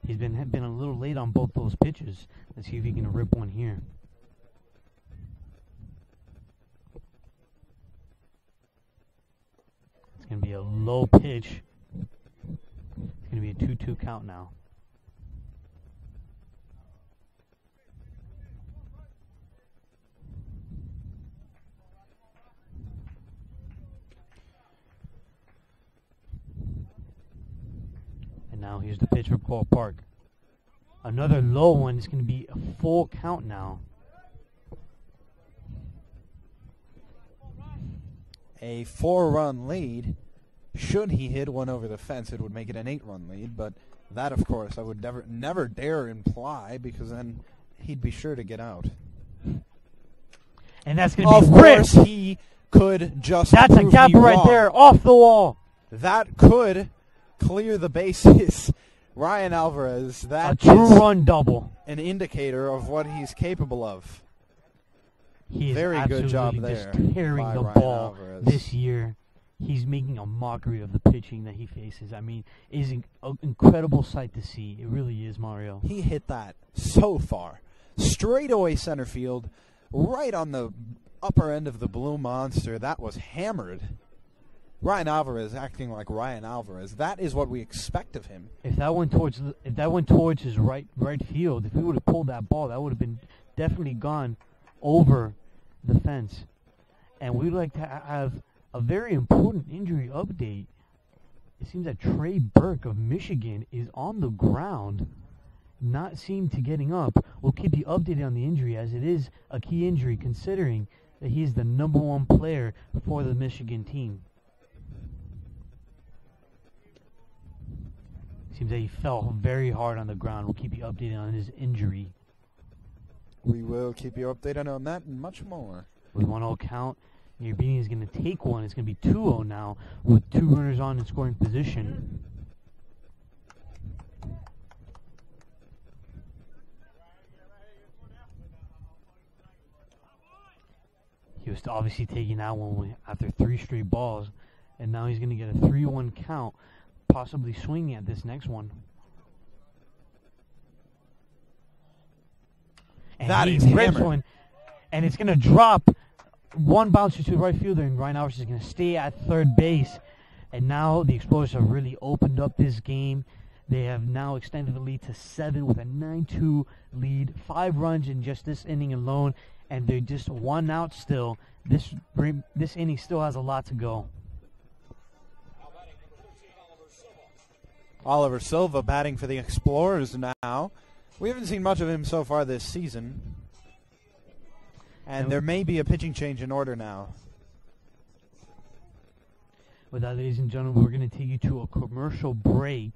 B: He's been a little late on both those pitches. Let's see if he can rip one here. It's going to be a low pitch. It's going to be a 2-2 count now. And now here's the pitch from Coral Park. Another low one. It's going to be a full count now.
A: A 4-run lead. Should he hit one over the fence, it would make it an 8-run lead. But that, of course, I would never dare imply, because then he'd be sure to get out.
B: And that's going to be
A: ripped. Of course, he could just.
B: That's a gap right there, off the wall.
A: That could clear the bases. Ryan Alvarez, that
B: a 2-run double.
A: An indicator of what he's capable of.
B: He is
A: Very good job
B: absolutely just
A: there
B: tearing
A: by
B: the
A: Ryan
B: ball
A: Alvarez.
B: this year. He's making a mockery of the pitching that he faces. I mean, it's an incredible sight to see. It really is, Mario.
A: He hit that so far. Straight away center field, right on the upper end of the blue monster. That was hammered. Ryan Alvarez acting like Ryan Alvarez. That is what we expect of him.
B: If that went towards his right field, if he would have pulled that ball, that would have been definitely gone over the fence. And we'd like to have a very important injury update. It seems that Trey Burke of Michigan is on the ground, not seem to getting up. We'll keep you updated on the injury, as it is a key injury considering that he is the #1 player for the Michigan team. Seems that he fell very hard on the ground. We'll keep you updated on his injury.
A: We will keep you updated on that and much more.
B: With 1-0 count, Yerbini is going to take one. It's going to be 2-0 now with 2 runners on in scoring position. He was obviously taking that one after 3 straight balls, and now he's going to get a 3-1 count, possibly swinging at this next one. And
A: that
B: he
A: is
B: rips
A: hammered.
B: one, and it's going to drop. One bouncer to the right fielder, and Ryan Alvarez is going to stay at third base. And now the Explorers have really opened up this game. They have now extended the lead to 7 with a 9-2 lead. 5 runs in just this inning alone, and they're just 1 out still. This inning still has a lot to go.
A: Oliver Silva batting for the Explorers now. We haven't seen much of him so far this season. And there may be a pitching change in order now.
B: With that, ladies and gentlemen, we're going to take you to a commercial break.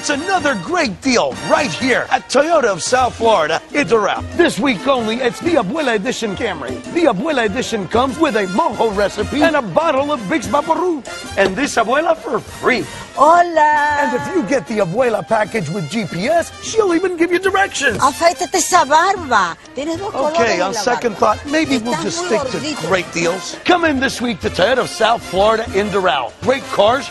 I: It's another great deal right here at Toyota of South Florida. It's a wrap. This week only, it's the Abuela Edition Camry. The Abuela Edition comes with a mojo recipe and a bottle of Vicks Vaporru. And this Abuela for free.
J: Hola!
I: And if you get the Abuela package with GPS, she'll even give you directions.
J: Afeítate esa barba. Tienes dos colores
I: Okay,
J: en
I: on
J: la
I: second
J: barba.
I: thought, maybe we'll
J: Estás
I: just
J: muy
I: stick
J: gordito.
I: to great deals. Come in this week to Toyota of South Florida in Doral. Great cars.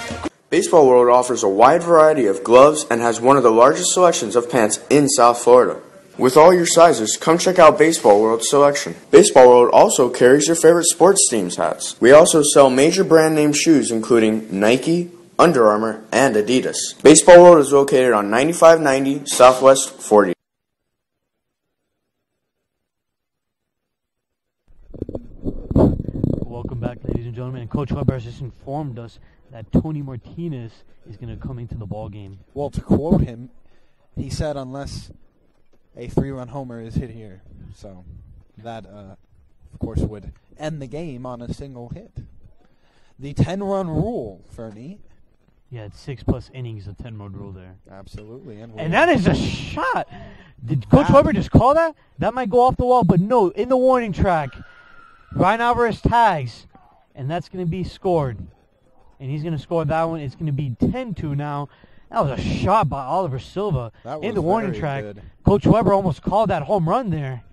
C: Baseball World offers a wide variety of gloves and has one of the largest selections of pants in South Florida. With all your sizes, come check out Baseball World's selection. Baseball World also carries your favorite sports teams hats. We also sell major brand name shoes including Nike, Under Armour, and Adidas. Baseball World is located on 9590 Southwest 40.
B: Welcome back, ladies and gentlemen. And Coach Weber has just informed us that Tony Martinez is going to come into the ball game.
A: Well, to quote him, he said unless a 3-run homer is hit here. So that, of course, would end the game on a single hit. The 10-run rule, Fernie.
B: Yeah, it's 6+ innings, the 10-run rule there.
A: Absolutely.
B: And that is a shot. Did Coach Weber just call that? That might go off the wall, but no, in the warning track, Ryan Alvarez tags, and that's going to be scored. And he's going to score that one. It's going to be 10-2 now. That was a shot by Oliver Silva in the warning track.
A: Good.
B: Coach Weber almost called that home run there.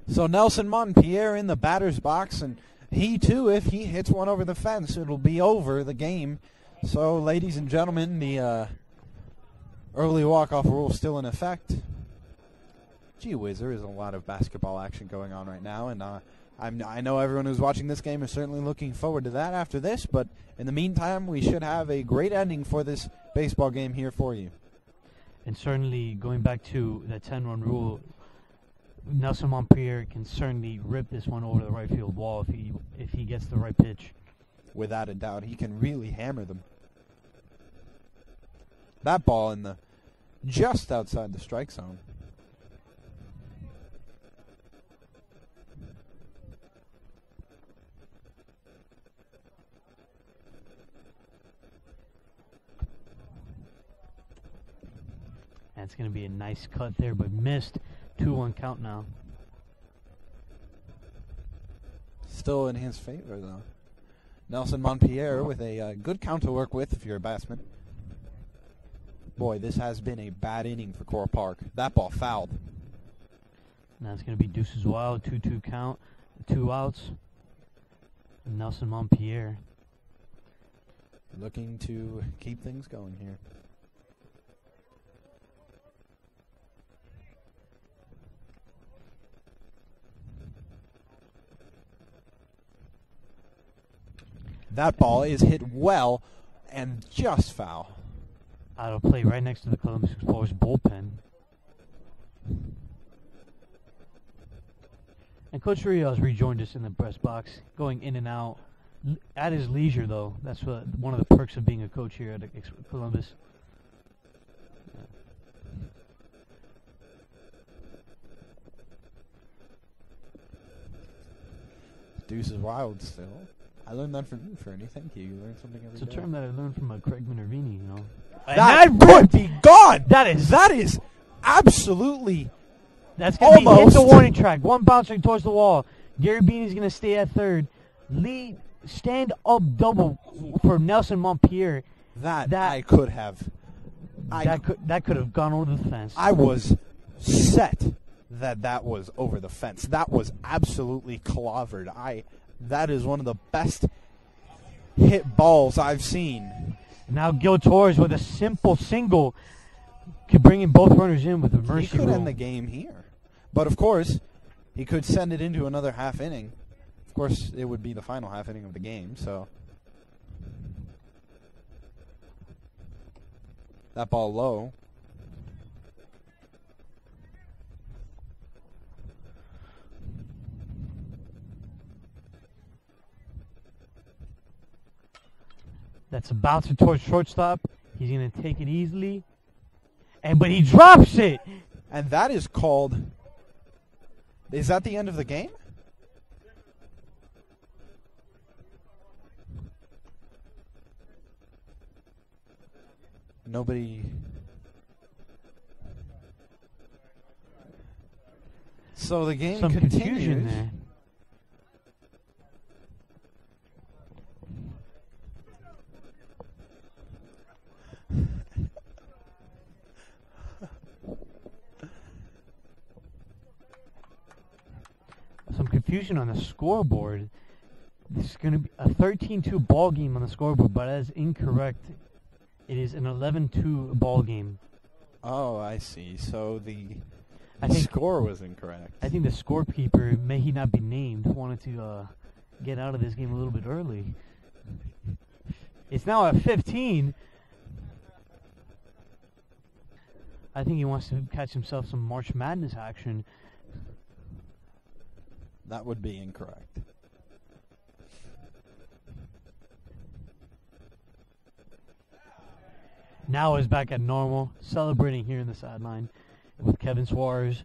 A: So Nelson Montpierre in the batter's box, and he too, if he hits one over the fence, it'll be over the game. So, ladies and gentlemen, the early walk-off rule still in effect. Gee whiz, there is a lot of basketball action going on right now, and I know everyone who's watching this game is certainly looking forward to that after this, but in the meantime, we should have a great ending for this baseball game here for you.
B: And certainly, going back to the 10-run rule, Nelson Montpierre can certainly rip this one over the right field wall if he gets the right pitch.
A: Without a doubt, he can really hammer them. That ball in the just outside the strike zone.
B: That's going to be a nice cut there, but missed. 2-1 count now.
A: Still in his favor, though. Nelson Montpierre with a good count to work with if you're a batsman. Boy, this has been a bad inning for Core Park. That ball fouled.
B: Now it's going to be Deuces Wild, 2-2 count, 2 outs. And Nelson Montpierre
A: looking to keep things going here. That ball is hit well and just foul.
B: Out of play right next to the Columbus Explorers bullpen. And Coach Rios rejoined us in the press box, going in and out at his leisure, though. That's one of the perks of being a coach here at Columbus.
A: Deuces Wild still. I learned that from you, Fernie. Thank you. You learn something every day.
B: It's a term that I learned from Craig Minervini, you know.
A: That would be gone.
B: That is
A: absolutely.
B: That's going to be hit the warning track. One bouncing towards the wall. Gary Beanie's going to stay at third. Lead stand up double for Nelson Montpierre.
A: That I could have.
B: That could have gone over the fence.
A: I was set that was over the fence. That was absolutely clobbered. That is one of the best hit balls I've seen.
B: Now Gil Torres with a simple single could bring in both runners in with a mercy
A: He could
B: rule.
A: end the game here. But, of course, he could send it into another half inning. Of course, it would be the final half inning of the game, so. That ball low.
B: That's a bouncer towards shortstop. He's going to take it easily. But he drops it.
A: And that is called. Is that the end of the game? Nobody. So the game
B: Some
A: continues.
B: confusion there. Some confusion on the scoreboard. This is going to be a 13-2 ball game on the scoreboard, but that is incorrect. It is an 11-2 ball game.
A: Oh, I see. So the
B: I think
A: score was incorrect.
B: I think the scorekeeper, may he not be named, wanted to get out of this game a little bit early. It's now at 15. I think he wants to catch himself some March Madness action.
A: That would be incorrect.
B: Now is back at normal, celebrating here in the sideline with Kevin Suarez.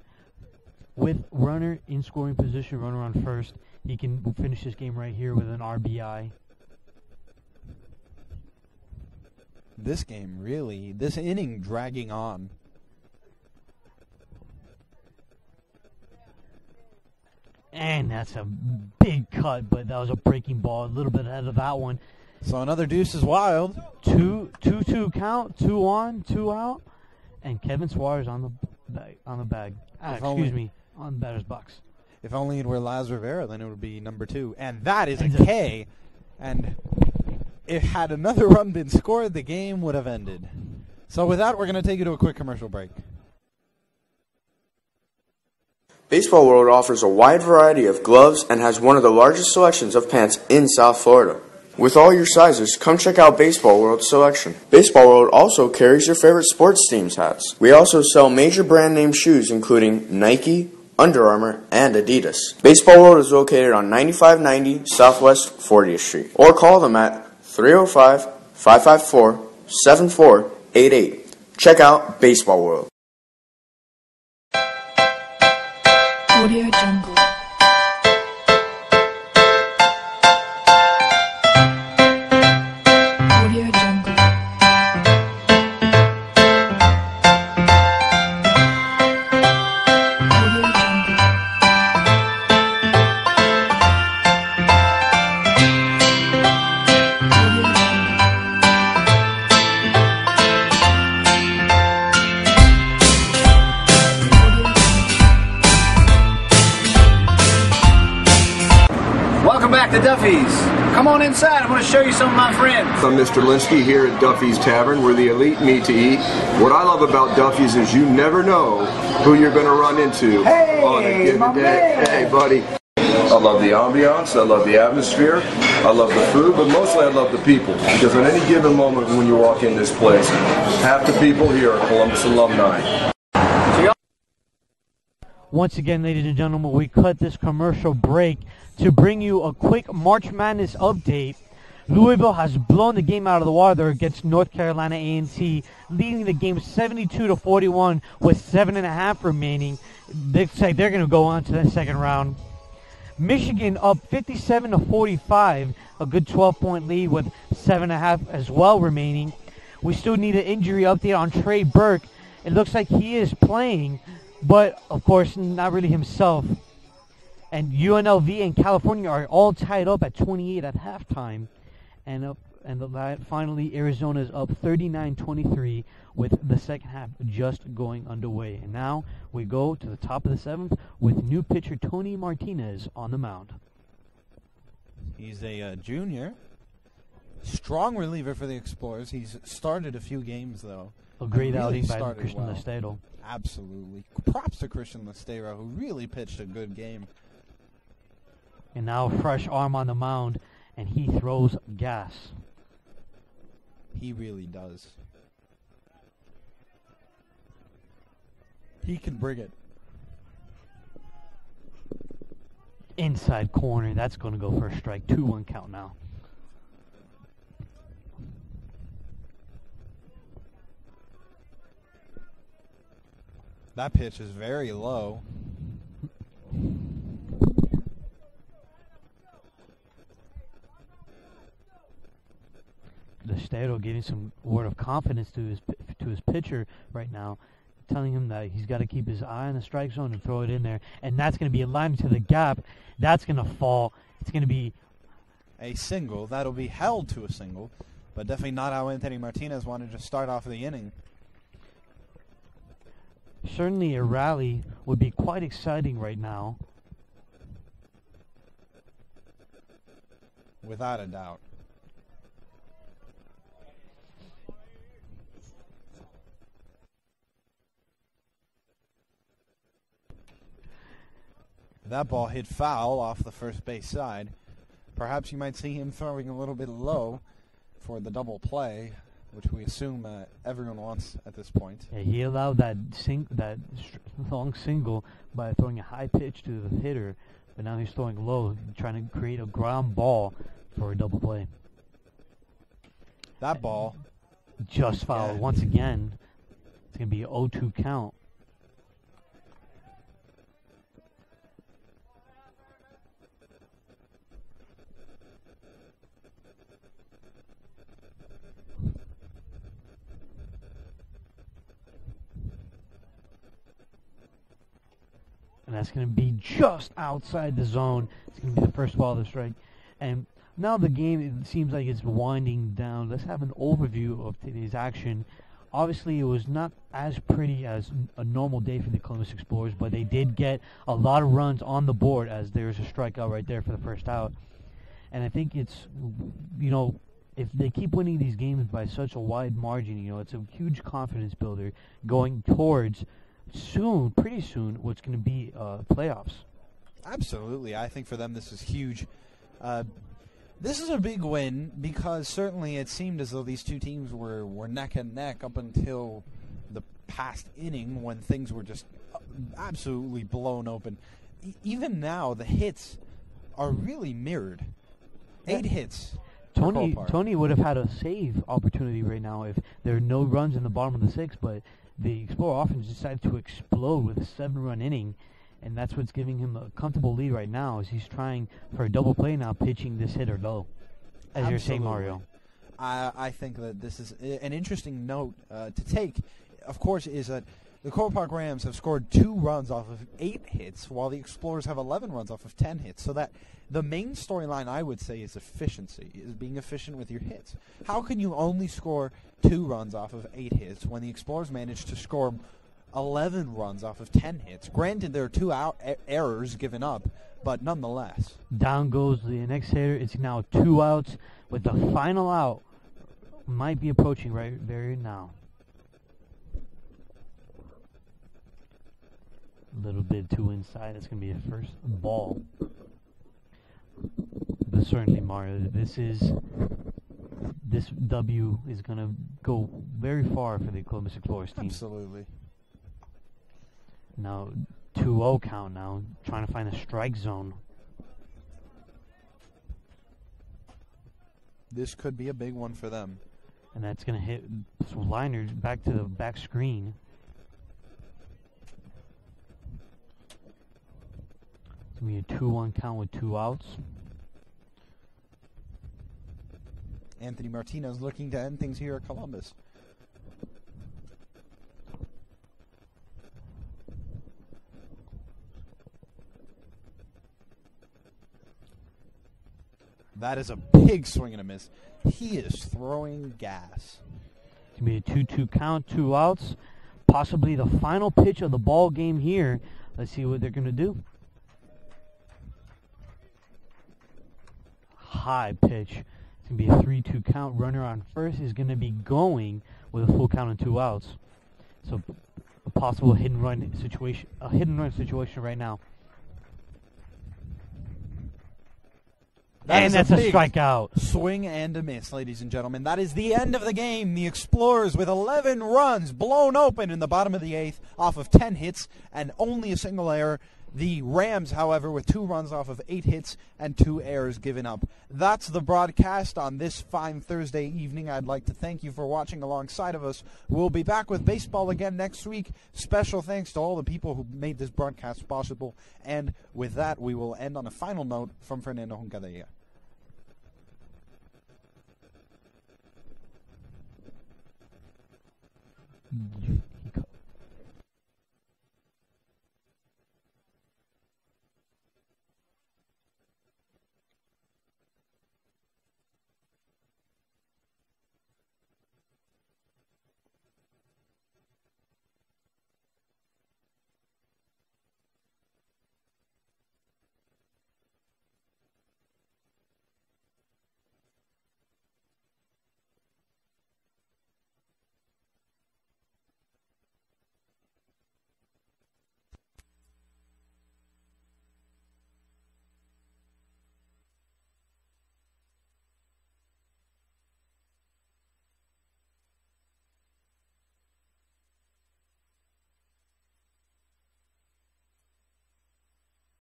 B: With runner in scoring position, runner on first, he can finish this game right here with an RBI.
A: This game really, this inning dragging on.
B: And that's a big cut, but that was a breaking ball, a little bit ahead of that one.
A: So another Deuces Wild.
B: 2-2 count, 2 on, 2 out, and Kevin Suarez on the bag. Excuse me, on the batter's box.
A: If only it were Laz Rivera, then it would be number 2. And that is a K. And if had another run been scored, the game would have ended. So with that, we're going to take you to a quick commercial break.
C: Baseball World offers a wide variety of gloves and has one of the largest selections of pants in South Florida. With all your sizes, come check out Baseball World selection. Baseball World also carries your favorite sports teams hats. We also sell major brand name shoes including Nike, Under Armour, and Adidas. Baseball World is located on 9590 Southwest 40th Street. Or call them at 305-554-7488. Check out Baseball World.
D: Audio Jungle. Audio Jungle. Audio Jungle. Audio
E: Welcome back to Duffy's. Come on inside. I'm going to show you some of my friends.
F: I'm Mr. Linsky here at Duffy's Tavern. We're the elite meat to eat. What I love about Duffy's is you never know who you're going to run into on a given day. Hey, buddy. I love the ambiance, I love the atmosphere, I love the food, but mostly I love the people. Because at any given moment when you walk in this place, half the people here are Columbus alumni.
B: Once again, ladies and gentlemen, we cut this commercial break to bring you a quick March Madness update. Louisville has blown the game out of the water against North Carolina A&T, leading the game 72-41 with 7.5 remaining. Looks like they're going to go on to the second round. Michigan up 57-45, a good 12-point lead with 7.5 as well remaining. We still need an injury update on Trey Burke. It looks like he is playing, but of course not really himself. And UNLV and California are all tied up at 28 at halftime. And finally, Arizona is up 39-23 with the second half just going underway. And now we go to the top of the seventh with new pitcher Tony Martinez on the mound.
A: He's a junior. Strong reliever for the Explorers. He's started a few games, though.
B: A great
A: really
B: outing by Christian
A: well.
B: Lestero.
A: Absolutely. Props to Christian Lestero, who really pitched a good game.
B: And now a fresh arm on the mound, and he throws gas.
A: He really does. He can bring it.
B: Inside corner. That's going to go for a strike. 2-1 count now.
A: That pitch is very low.
B: Lestero getting some word of confidence to his pitcher right now, telling him that he's got to keep his eye on the strike zone and throw it in there. And that's going to be a line to the gap. That's going to fall. It's going to be
A: a single. That'll be held to a single, but definitely not how Anthony Martinez wanted to start off the inning.
B: Certainly a rally would be quite exciting right now.
A: Without a doubt. That ball hit foul off the first base side. Perhaps you might see him throwing a little bit low for the double play, which we assume everyone wants at this point.
B: Yeah, he allowed that long single by throwing a high pitch to the hitter, but now he's throwing low, trying to create a ground ball for a double play.
A: That ball
B: just fouled once again. It's going to be an 0-2 count. And that's going to be just outside the zone. It's going to be the first ball of the strike. And now the game, it seems like it's winding down. Let's have an overview of today's action. Obviously, it was not as pretty as a normal day for the Columbus Explorers, but they did get a lot of runs on the board as there's a strikeout right there for the first out. And I think it's, if they keep winning these games by such a wide margin, it's a huge confidence builder going towards pretty soon, what's going to be playoffs.
A: Absolutely. I think for them this is huge. This is a big win because certainly it seemed as though these two teams were neck and neck up until the past inning when things were just absolutely blown open. Even now, the hits are really mirrored. 8 hits.
B: Tony would have had a save opportunity right now if there are no runs in the bottom of the 6th, but the Explorer offense decided to explode with a 7-run inning, and that's what's giving him a comfortable lead right now as he's trying for a double play now, pitching this hitter low, as you're saying, Mario.
A: I think that this is an interesting note to take, of course, is that the Coral Park Rams have scored 2 runs off of 8 hits, while the Explorers have 11 runs off of 10 hits. So that the main storyline, I would say, is efficiency, is being efficient with your hits. How can you only score 2 runs off of 8 hits when the Explorers managed to score 11 runs off of 10 hits? Granted, there are 2 errors given up, but nonetheless.
B: Down goes the next hitter. It's now 2 outs with the final out. Might be approaching right there now. A little bit too inside. It's going to be a first ball. But certainly, Mario, this W is going to go very far for the Columbus Explorers team.
A: Absolutely.
B: Now, 2-0 count now, trying to find a strike zone.
A: This could be a big one for them.
B: And that's going to hit liner back to the back screen. It's going to be a 2-1 count with 2 outs.
A: Anthony Martinez looking to end things here at Columbus. That is a big swing and a miss. He is throwing gas.
B: It's going to be a 2-2 count, 2 outs. Possibly the final pitch of the ball game here. Let's see what they're going to do. High pitch. It's going to be a 3-2 count. Runner on first is going to be going with a full count and 2 outs. So a possible hit and run situation right now. And that's a strikeout.
A: Swing and a miss, ladies and gentlemen. That is the end of the game. The Explorers with 11 runs blown open in the bottom of the 8th off of 10 hits and only a single error. The Rams, however, with 2 runs off of 8 hits and 2 errors given up. That's the broadcast on this fine Thursday evening. I'd like to thank you for watching alongside of us. We'll be back with baseball again next week. Special thanks to all the people who made this broadcast possible. And with that, we will end on a final note from Fernando Juncadella.